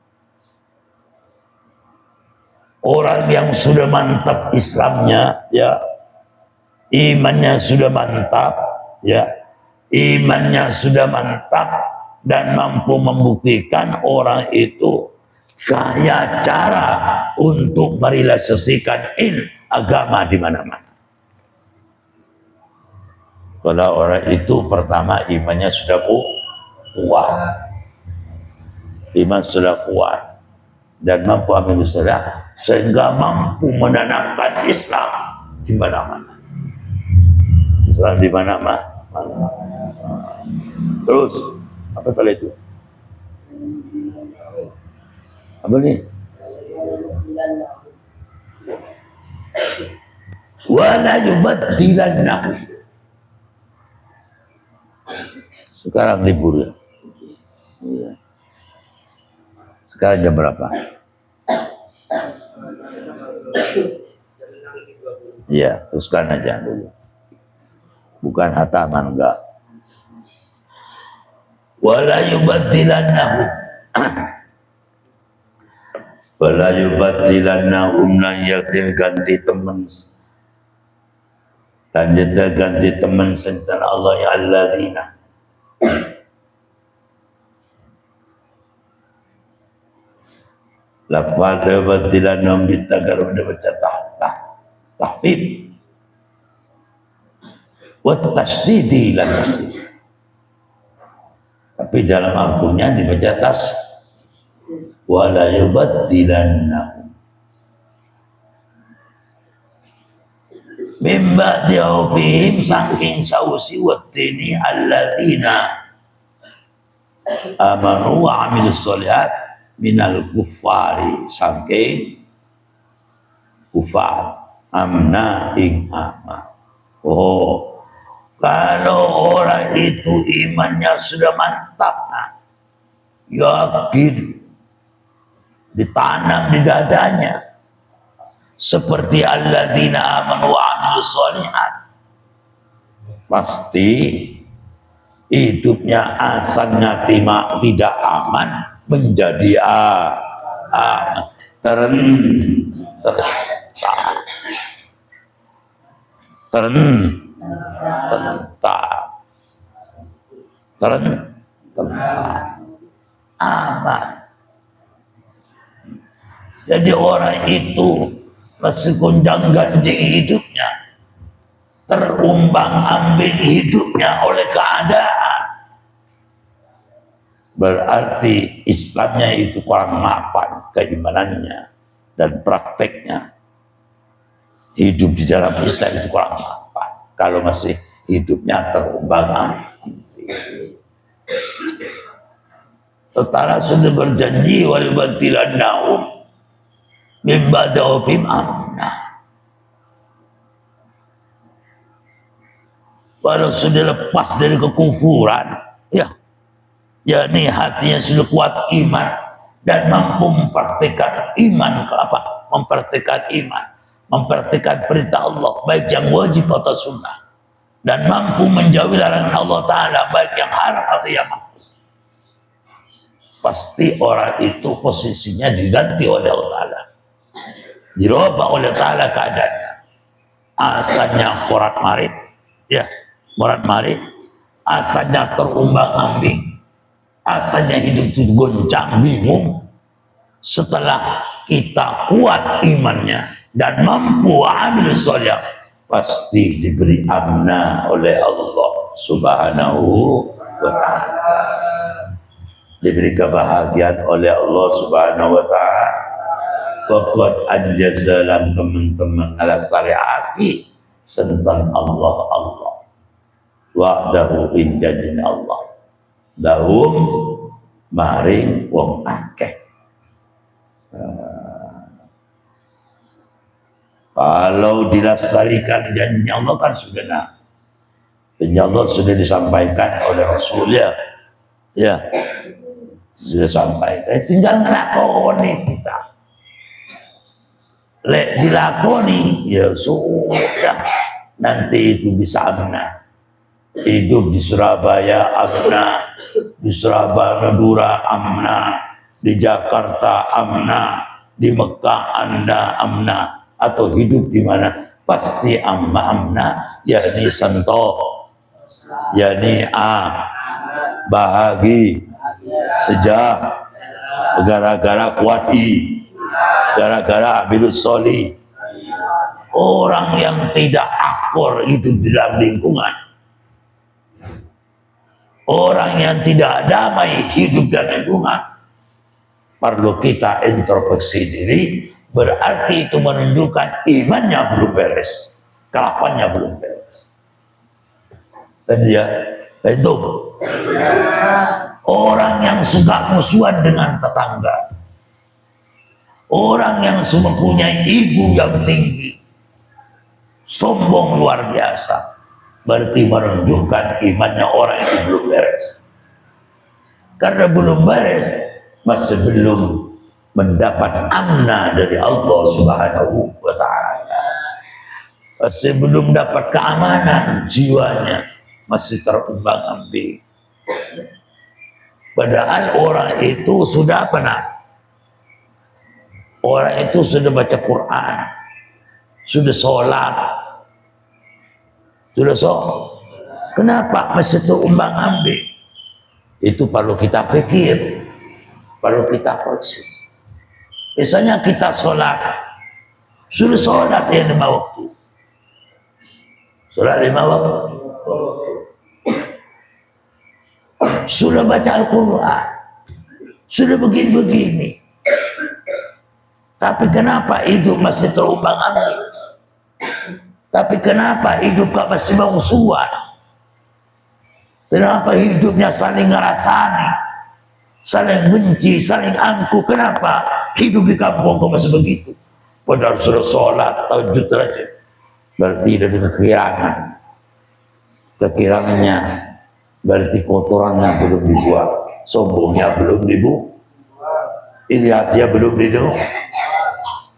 Orang yang sudah mantap Islamnya, ya, imannya sudah mantap, ya, imannya sudah mantap dan mampu membuktikan, orang itu kaya cara untuk merealisasikan agama di mana-mana. Kalau orang itu pertama imannya sudah kuat, iman sudah kuat dan mampu ambil usaha, sehingga mampu menanamkan Islam di mana-mana. Islam di mana-mana. Terus apa tadi itu? Apa nih? Wala yubaddilannahu. Sekarang libur ya. Iya. Sekarang jam berapa? Iya, teruskan aja dulu. Bukan hataman, enggak. Wala yubaddilannahu. Wala yubaddilannahu, yakti ganti teman. Dan dia ganti teman sentana Allah ya alladzina. Lafal yubaddilannahu kita kalau dia baca tahfid wa tasdidi lan tasdid. Tapi dalam Al-Qur'annya dibaca wala yubaddilannahu mimba diawfihim, saking sausi wattini alladzina amanu wa amilus solihat minal kuffari, saking kufar amna ing ama. Oh, kalau orang itu imannya sudah mantap, yakin, ditanam di dadanya, seperti alladzina amanu wa amilus solihat, pasti hidupnya asalnya tidak aman menjadi aman. Jadi orang itu meskipun ganjing hidupnya, terumbang-ambing hidupnya oleh keadaan, berarti Islamnya itu kurang mapan, keimanannya dan prakteknya. Hidup di dalam Islam itu kurang mapan kalau masih hidupnya terumbang-ambing. Tentara sudah berjanji walibadilannahum mimba da'ufim amna. Kalau sudah lepas dari kekufuran, ya, yakni hatinya sudah kuat iman dan mampu mempraktikkan iman mempraktikkan perintah Allah baik yang wajib atau sunnah, dan mampu menjauhi larangan Allah Ta'ala baik yang haram atau yang makruh, pasti orang itu posisinya diganti oleh Allah Ta'ala, dirubah oleh Ta'ala keadaannya. Asalnya morat marit, asalnya terumbang ambing, Asalnya hidup itu goncang, bingung. Setelah kita kuat imannya dan mampu amil sholih, pasti diberi amna oleh Allah Subhanahu wa ta'ala, diberi kebahagiaan oleh Allah Subhanahu wa ta'ala. Pokok anjazalan teman-teman ala syariati tentang Allah wa'dahu indajin Allah dahum maring wong akeh. Kalau dilestarikan janjinya Allah kan sudah janji Allah sudah disampaikan oleh Rasulnya, ya sudah sampaikan, tinggal ngelakoni kita. Lek dilakoni ya sudah, nanti itu bisa amna. Hidup di Surabaya amna, di Surabaya Madura amna, di Jakarta amna, di Mekah Anda amna, atau hidup di mana pasti amna, yakni sento, yakni bahagi, sejak, gara-gara kuati, gara-gara abilus sholih. Orang yang tidak akur hidup di dalam lingkungan, orang yang tidak damai hidup dan lingkungan, perlu kita introspeksi diri. Berarti itu menunjukkan imannya belum beres, kelakuannya belum beres. Dan dia itu orang yang suka musuhan dengan tetangga, orang yang mempunyai ego yang tinggi, sombong luar biasa, berarti menunjukkan imannya orang itu belum beres. Karena belum beres, masih belum mendapat amna dari Allah Subhanahu wa ta'ala, masih belum dapat keamanan jiwanya, masih terombang-ambing. Padahal orang itu sudah orang itu sudah baca Quran, sudah sholat, kenapa masih terombang-ambing? Itu perlu kita pikir, perlu kita koreksi. Misalnya kita sholat, sudah sholat yang 5 waktu, sholat 5 waktu, sudah baca Al-Quran, sudah begini-begini, tapi kenapa hidup masih terombang-ambing? Tapi kenapa hidup masih musuhan? Kenapa hidupnya saling ngerasani, saling benci, saling angkuh? Kenapa hidup di kampung kok masih begitu? Padahal sudah sholat, tahajud aja. Berarti ada kekirangannya, berarti kotorannya belum dibuang, sombongnya belum dibuang, ilihatnya belum dibuang.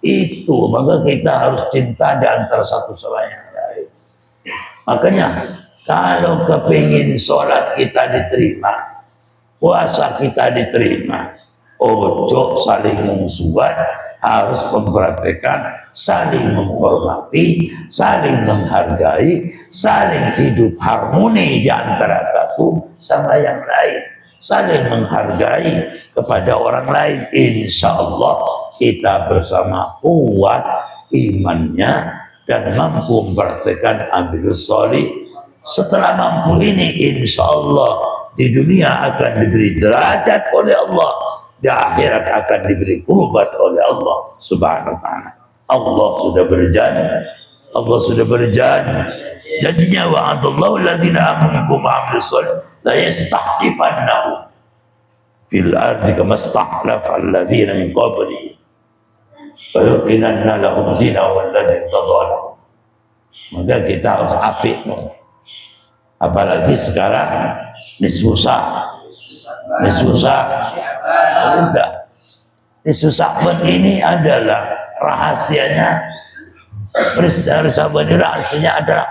Itu maka kita harus cinta di antara satu sama yang lain. Makanya kalau kepingin sholat kita diterima, puasa kita diterima, ojo saling memusuhan, harus memperhatikan, saling menghormati, saling menghargai, saling hidup harmoni di antara satu sama yang lain, saling menghargai kepada orang lain. Insya Allah kita bersama kuat imannya dan mampu memperhatikan amilus sholih. Setelah mampu ini, insya Allah di dunia akan diberi derajat oleh Allah, di akhirat akan diberi kurbat oleh Allah Subhanahu wa ta'ala. Allah sudah berjanji, janjinya wa'adallahu alladhina amanu wa 'amilus sholih la yastahqifannahum fil ardi kama stahlafa alladhina min qablihim wa yuqinanna lahum dinahum alladhi tadalahum. Maka kita harus apik, apalagi sekarang nisfusa udah. Nisfusa ini adalah rahasianya, rahasianya adalah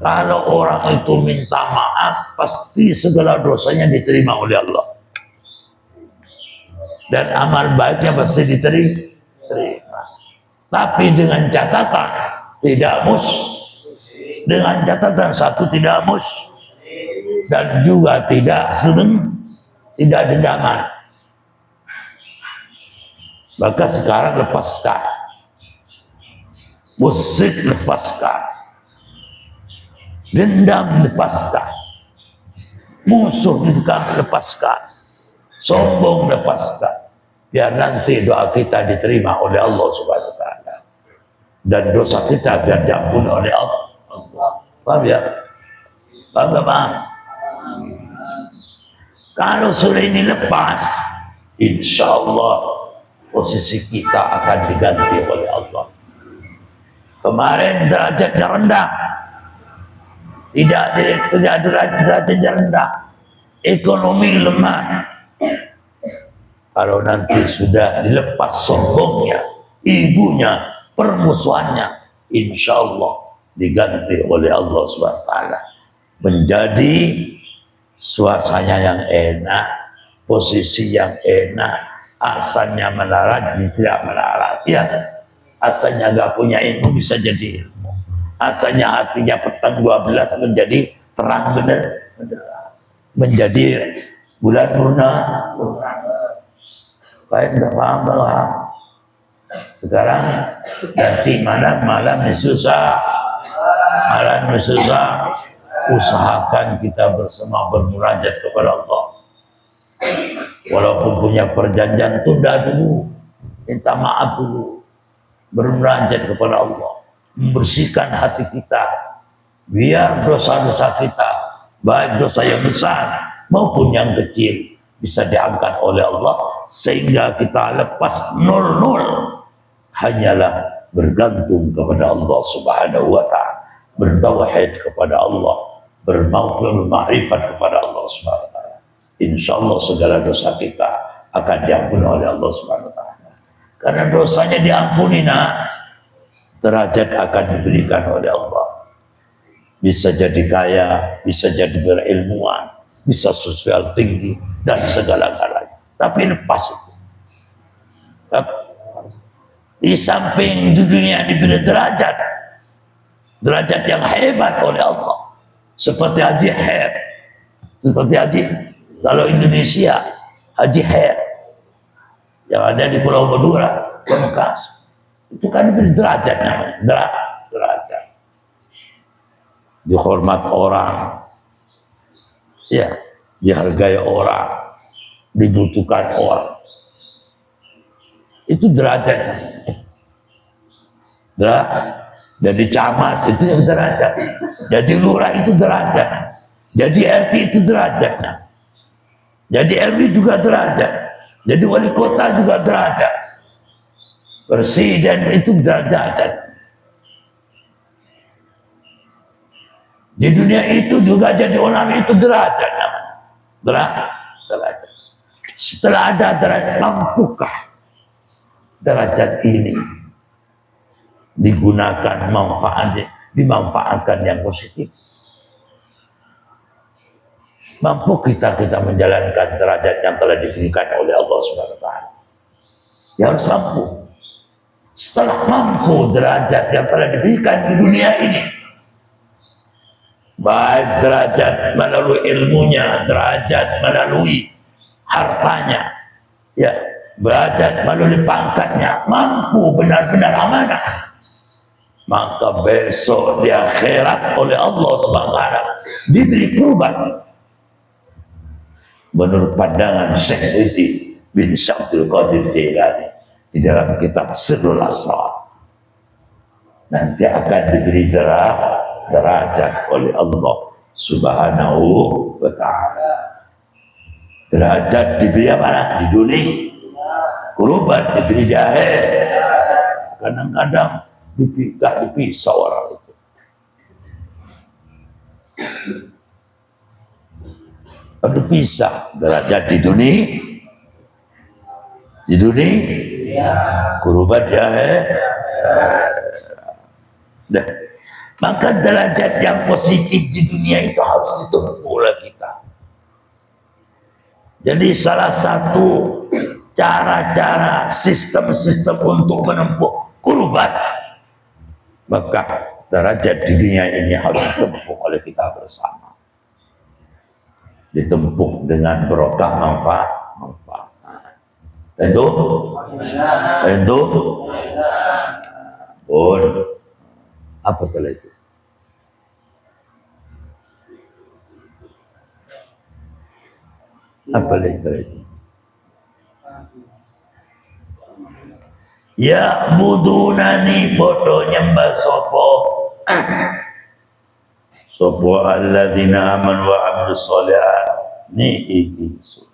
kalau orang itu minta maaf, pasti segala dosanya diterima oleh Allah dan amal baiknya pasti diterima. Tapi dengan catatan satu tidak mus, dan juga tidak tidak dendaman. Maka sekarang lepaskan, musik lepaskan, dendam lepaskan, musuh lepaskan, sombong lepaskan, biar nanti doa kita diterima oleh Allah Subhanahu wa taala dan dosa kita biar diampuni oleh Allah. Paham ya? Paham? Kalau sudah ini lepas, insya Allah posisi kita akan diganti oleh Allah. Kemarin derajatnya rendah, tidak derajatnya rendah, ekonomi lemah. Kalau nanti sudah dilepas sombongnya, ibunya, permusuhannya, insya Allah diganti oleh Allah SWT, menjadi suasana yang enak, posisi yang enak, asalnya melarat, tidak melarat, ya. Asalnya nggak punya ilmu bisa jadi ilmu, asalnya hatinya petang 12 menjadi terang benar, menjadi bulan purna. Baik, nggak paham. Sekarang nanti malam susah, usahakan kita bersama bermunajat kepada Allah. Walaupun punya perjanjian, tunda dulu, minta maaf dulu, bermunajat kepada Allah, membersihkan hati kita, biar dosa-dosa kita, baik dosa yang besar maupun yang kecil, bisa diangkat oleh Allah, sehingga kita lepas 0-0, hanyalah bergantung kepada Allah Subhanahu wa ta'ala, bertauhid kepada Allah, berma'rifat kepada Allah Subhanahu wa ta'ala. Insya Allah segala dosa kita akan diampuni oleh Allah Subhanahu wa ta'ala. Karena dosanya diampuni, derajat akan diberikan oleh Allah. Bisa jadi kaya, bisa jadi berilmuwan, bisa sosial tinggi, dan segala-galanya. Tapi lepas itu. Di samping di dunia diberi derajat yang hebat oleh Allah. Seperti Haji Her. Seperti Haji, kalau Indonesia, Haji Her yang ada di Pulau Madura, Pamekasan, itu kan diberi derajat namanya, derajat. Dihormat orang, ya, dihargai orang, dibutuhkan orang. Itu derajat namanya. Jadi camat itu yang derajat, jadi lurah itu derajat, jadi RT itu derajatnya, jadi RW juga derajat, jadi wali kota juga derajat, presiden itu derajat. Di dunia itu juga jadi ulama itu derajat namanya, derajat. Setelah ada derajat, mampukah derajat ini digunakan dimanfaatkan yang positif? Mampu kita menjalankan derajat yang telah diberikan oleh Allah Subhanahu wa ta'ala? Ya harus mampu. Setelah mampu derajat yang telah diberikan di dunia ini, baik derajat melalui ilmunya, derajat melalui hartanya, ya, derajat melalui pangkatnya, mampu benar-benar amanah, maka besok di akhirat oleh Allah SWT diberi kurban. Menurut pandangan Syekh bin Abdul Qadir Jailani di dalam kitab Sirrul Asrar, nanti akan diberi derajat oleh Allah Subhanahu wa ta'ala. Derajat diberi mana? Di dunia. Kurban diberi di akhir. Kadang-kadang gak dipisah orang itu. Dipisah derajat di dunia, kurban di akhir. Maka derajat yang positif di dunia itu harus ditempuh oleh kita. Jadi salah satu cara-cara sistem-sistem untuk menempuh kurban, maka derajat di dunia ini harus ditempuh oleh kita bersama. ditempuh dengan berkah manfaat. Tentu pun apa setelah itu? Apa lagi setelah itu? Ya budunani bodoh nyembah sopo alladzina amanu wa amilus sholihat ni ingsun.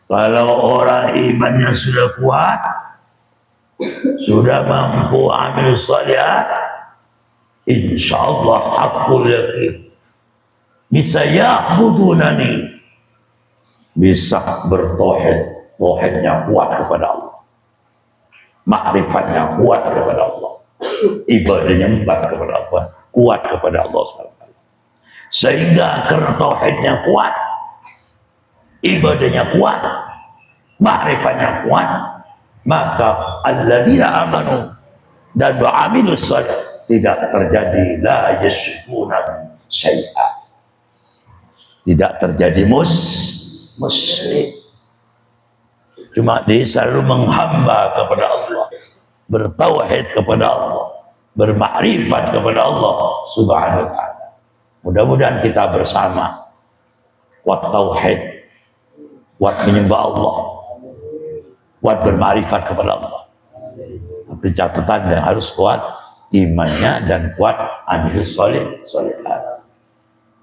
Kalau orang imannya sudah kuat, sudah mampu amil sholihat, insyaallah hakul yakin bisa ya'budunani, bisa bertauhid, tauhidnya kuat kepada Allah, ma'rifatnya kuat kepada Allah, ibadahnya kepada Allah, kuat kepada Allah SWT. Sehingga karena tauhidnya kuat, ibadahnya kuat, ma'rifatnya kuat, maka alladzina amanu dan wa'amilus sholihat tidak terjadi la yusyrikuna syai'an, tidak terjadi musyrik. Cuma dia selalu menghamba kepada Allah, bertauhid kepada Allah, bermakrifat kepada Allah Subhanahu wa ta'ala. Mudah-mudahan kita bersama kuat tauhid, kuat menyembah Allah, kuat bermakrifat kepada Allah. Tapi catatan yang harus kuat imannya dan kuat amil sholihat.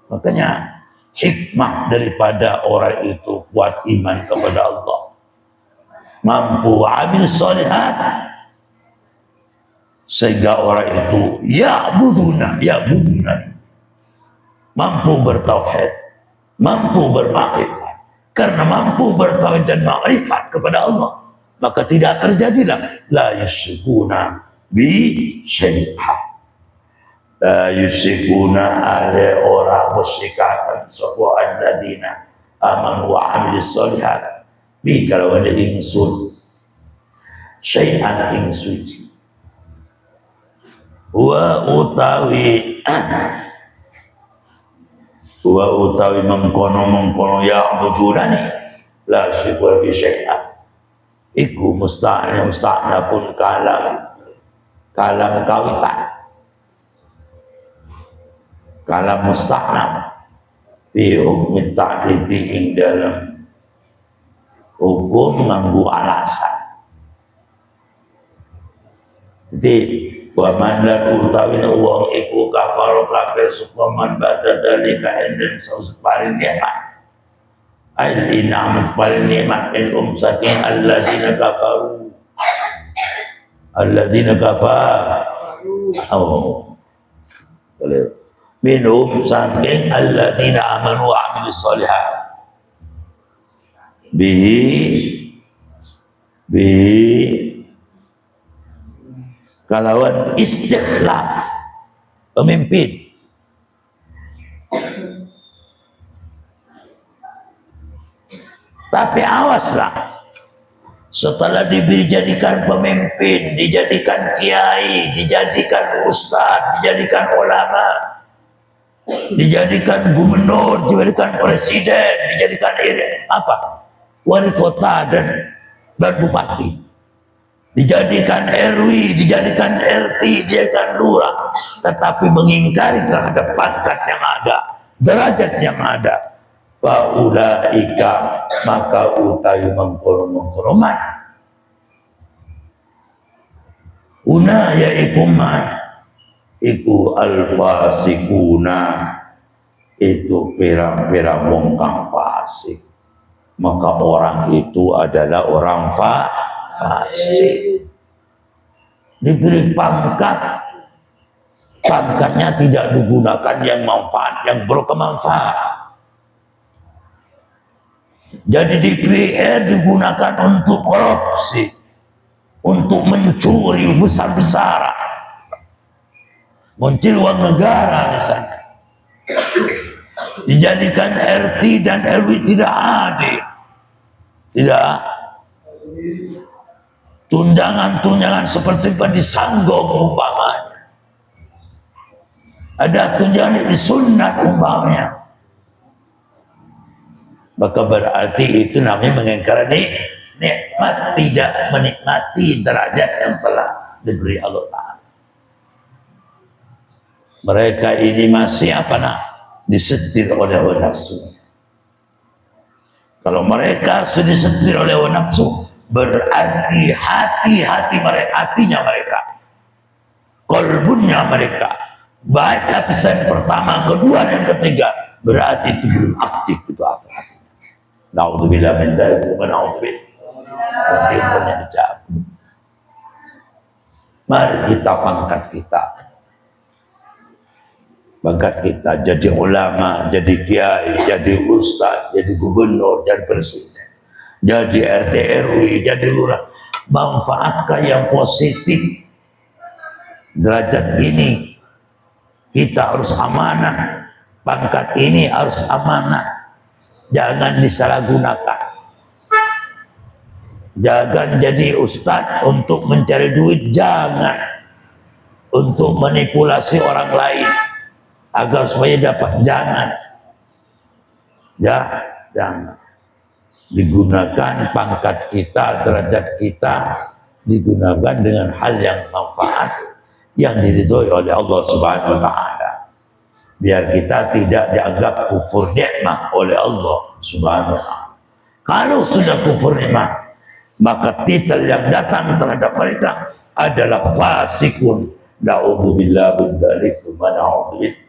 Makanya hikmah daripada orang itu kuat iman kepada Allah, mampu amil sholihat, sehingga orang itu ya'budunani, mampu bertauhid, mampu bermakrifat. Karena mampu bertauhid dan makrifat kepada Allah, maka tidak terjadilah la yusyrikuna bi syai'an. La yusyrikuna ale orang musyrikakan sapa alladzina amanu wa amilis sholihat bi kalau ada ingsun syai'an ing suci wa utawi mengkono ya budunani la syukur bi syai'an iku musta'nafun kalam kawitan, kalam musta'naf fi hukmi ta'didi ing dalam hukum nganggu alasan. Jadi waman laku tawin uang iku kafaro kafir supaman bada dalika enden saus paling nikmat ail inamat paling nikmat in saking alladzina kafaru minum saking alladzina amanu wa amilus sholihat bihi kalawan istikhlaf pemimpin. Tapi awaslah, setelah dijadikan pemimpin, dijadikan kiai, dijadikan ustadz, dijadikan ulama, dijadikan gubernur, dijadikan presiden, dijadikan wali kota dan bupati, dijadikan RW, dijadikan RT, dijadikan lurah, tetapi mengingkari terhadap pangkat yang ada, derajat yang ada, faulaika maka utayu mengkono-mengkoroman una yaiku man iku alfasikuna itu pirang-pirang wong kang fasik, maka orang itu adalah orang fasik. Diberi pangkatnya tidak digunakan yang manfaat, yang berkemanfaat. Jadi DPR digunakan untuk korupsi, untuk mencuri besar-besaran, mencuri uang negara misalnya. Dijadikan RT dan RW tidak adil, tidak. tunjangan-tunjangan seperti Padi Sanggong umpamanya. Ada tunjangan di sunat umpamanya. Maka berarti itu namanya mengingkari nikmat, tidak menikmati derajat yang telah diberi Allah Ta'ala. Mereka ini masih disetir oleh hawa nafsu. Kalau mereka sudah disetir oleh hawa nafsu, berarti hatinya mereka, kolbunya mereka, baik lapisan pertama, kedua, dan ketiga, berarti itu belum aktif itu hati. Na'udzubillah min dzalik, na'udzubillah. Mari kita pangkat kita jadi ulama, jadi kiai, jadi ustaz, jadi gubernur, jadi presiden, jadi RT RW, jadi lurah. Manfaatkan yang positif. Derajat ini kita harus amanah, pangkat ini harus amanah. Jangan disalahgunakan. Jangan jadi ustadz untuk mencari duit. Jangan untuk manipulasi orang lain agar supaya dapat. Jangan digunakan pangkat kita, derajat kita digunakan dengan hal yang manfaat, yang diridhoi oleh Allah Subhanahu wa Ta'ala. Biar kita tidak dianggap kufur nikmat oleh Allah Subhanahu wa Ta'ala. Kalau sudah kufur nikmat, maka titel yang datang terhadap mereka adalah fasikun. Na'udzubillah min dzalik wa na'udzubillah.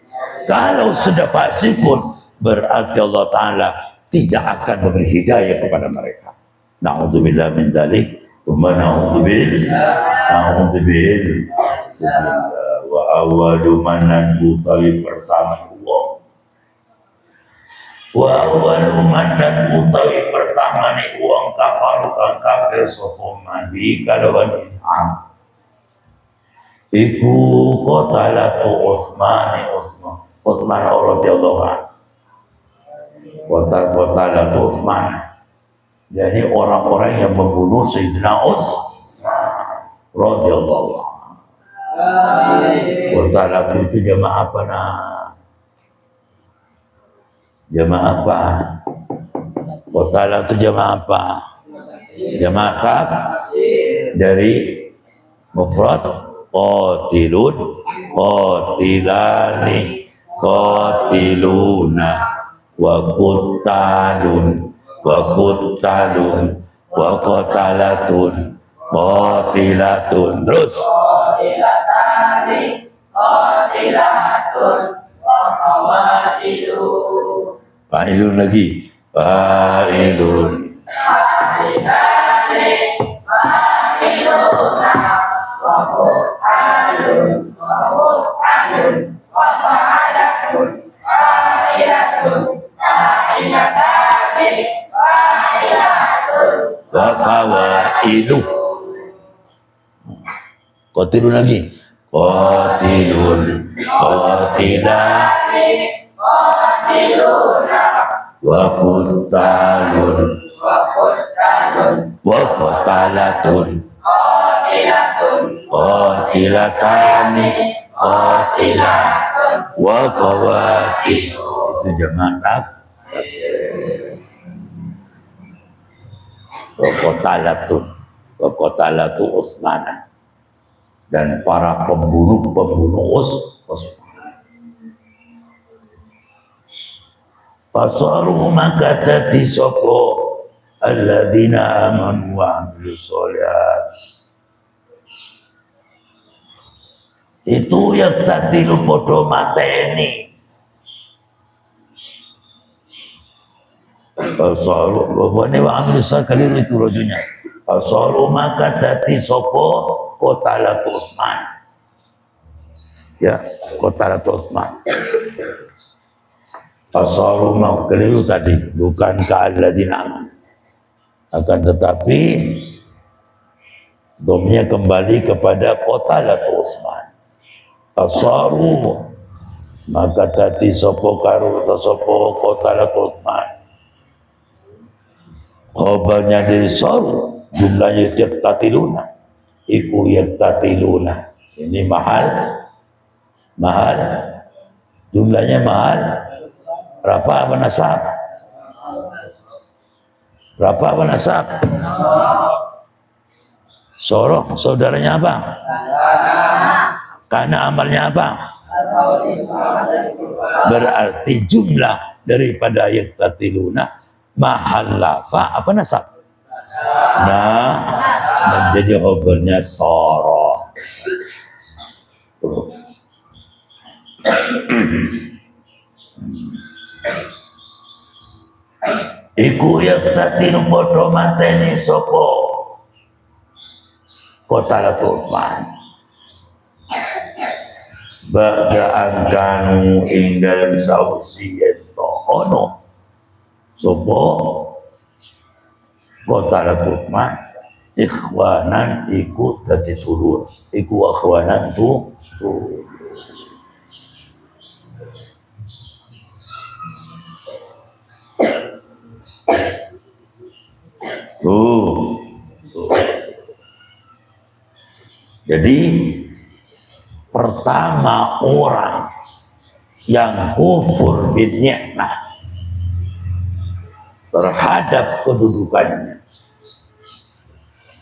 Kalau sudah fasikun, berarti Allah Ta'ala tidak akan memberi hidayah kepada mereka. Na'udzubillah min dzalik wa na'udzubillah. Wa awalu manan utawi pertama uang. Wa awalu manan utawi pertama ni uang kafir sopoman bi kalawan in'am. Iku qatalatu Utsman radhiyallahu anhu. Qatalatu Utsman. Jadi orang-orang yang membunuh Sayyidina Utsman radhiyallahu anhu. Qatalatu itu jamaah apa Jamaah apa? Qatalatu jamaah apa? Jamaah tak dari mufrad qatilun, qatilani, qatiluna, wa quttalun, wa qutalatun, qatilatun. Terus fa'ilun lagi, fa'ilun, wa fawailu. Qatilun lagi, qatilun, qatilani, qatiluna, wa quttalun, wa qutalatun, qatilatani, qatilatun, wa qawatil. Itu jamaah wa qatalatu Utsman, dan para pembunuh Utsman. Fasaru maka tadi sopo alladzina amanu wa amilus sholihat. Itu yang tadi lu podo mateni. Fasaru bahwane wa amilus sholihat kaliru itu rojunya. Fasaru maka tadi sopo qatalatu Utsman. Ya, qatalatu Utsman. Fasaru mau keliru tadi, bukan ka'alladzina aman. Akan tetapi domnya kembali kepada qatalatu Utsman. Fasaru maka tadi sopo karu sopo qatalatu Utsman. Khobarnya dari saru, jumlahnya tiap tatiluna. iku yaktatiluna. Ini mahal, jumlahnya mahal. Berapa apa nasab? Soroh, saudaranya apa? Karena amalnya apa? Berarti jumlah daripada yaktatiluna mahal lafa apa nasab? Nah, menjadi khobarnya soroh. Iku yaktatil podo mateni sopo Qatalatul Utsman ba'da angkanu ing dalem sawisi ento ono sopo Qatalatul Utsman ikhwanan iku dadi turun, iku ikhwanan tu Jadi pertama orang yang kufur bin ni'mah terhadap kedudukannya,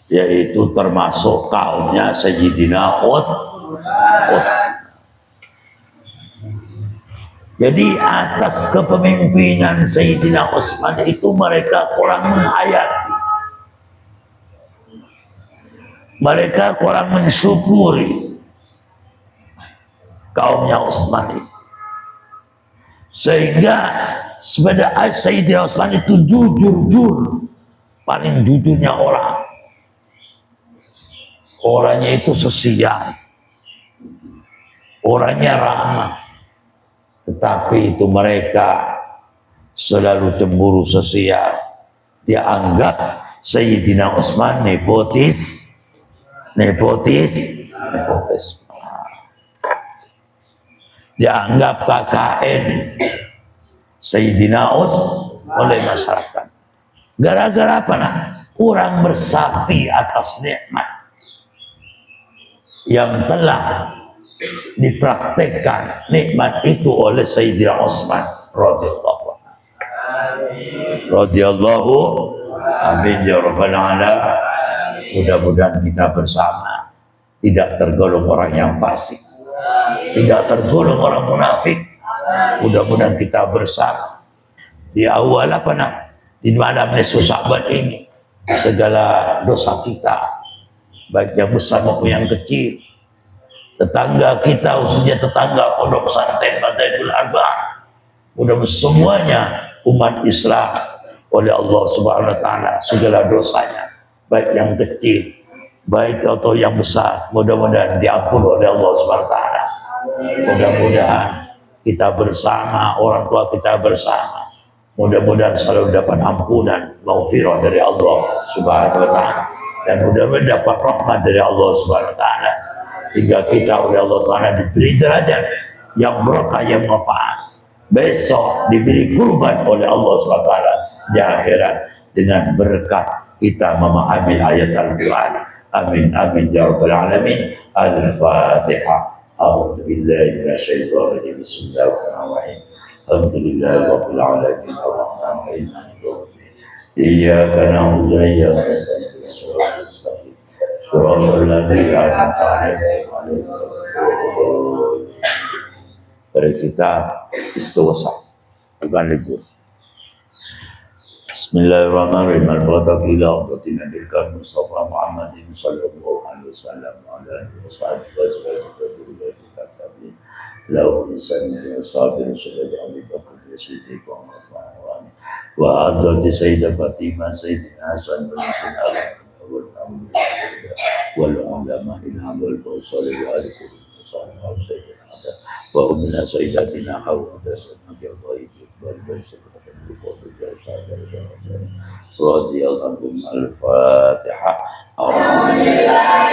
yaitu termasuk kaumnya Sayyidina Utsman. Jadi atas kepemimpinan Sayyidina Utsman itu mereka kurang menghayati, mereka kurang mensyukuri kaumnya Utsman itu. Sehingga sebenarnya Sayyidina Utsman itu jujur, paling jujurnya orang. Orangnya itu sosial, orangnya ramah. Tetapi itu mereka selalu cemburu sosial. Dia anggap Sayyidina Utsman nepotis. Dianggap KKN Sayyidina Utsman oleh masyarakat. Gara-gara apa nak? Kurang bersakti atas nikmat yang telah dipraktekkan nikmat itu oleh Sayyidina Utsman radhiyallahu amin ya rabbal alamin. Mudah-mudahan kita bersama tidak tergolong orang yang fasik, tidak tergolong orang munafik. Mudah-mudahan kita bersama di awal apa nak, di malam nisfu Sya'ban ini segala dosa kita, baik yang besar maupun yang kecil, tetangga kita, khususnya tetangga pondok pesantren Badailul Arba'ah, mudah-mudahan semuanya umat Islam oleh Allah Subhanahu wa taala segala dosanya, baik yang kecil, baik atau yang besar, mudah-mudahan diampuni oleh Allah Subhanahu wa taala. Mudah-mudahan kita bersama, orang tua kita bersama, mudah-mudahan selalu dapat ampunan, maghfirah dari Allah Subhanahu wa taala, dan mudah-mudahan dapat rahmat dari Allah Subhanahu wa taala, hingga kita oleh Allah Taala diberi derajat yang berkah, yang manfaat. Besok diberi kurban oleh Allah Subhanahu wa taala di akhirat dengan berkah kita memahami ayat Al-Quran. Amin amin ya rabbal alamin. Al-Fatihah. A'udzu billahi minasyaitonir rajim. Bismillahirrahmanirrahim. Alhamdulillahi rabbil alamin. Arrahmanir rahim. Iyyaka na'budu wa iyyaka nasta'in. Shiratal ladzina an'amta 'alaihim. Pada kita istighosah, bukan libur. Bismillahirrahmanirrahim. Al-Fatihah ila hadratin Nabil Karim Mustafa Muhammadin sallallahu alaihi wasallam wa ala alihi washabihi lau insan ya sahabir sallallahu alaihi wasallam wa hadrati Sayyidah Fatimah Sayyidina Hasan bin Husain wal ulama ilham wal fawsal wa alikum sallallahu alaihi wasallam wa umna sayyidatina Hawa nabi Allah wal basyir radhiyallahu al-Fatihah. Alhamdulillah.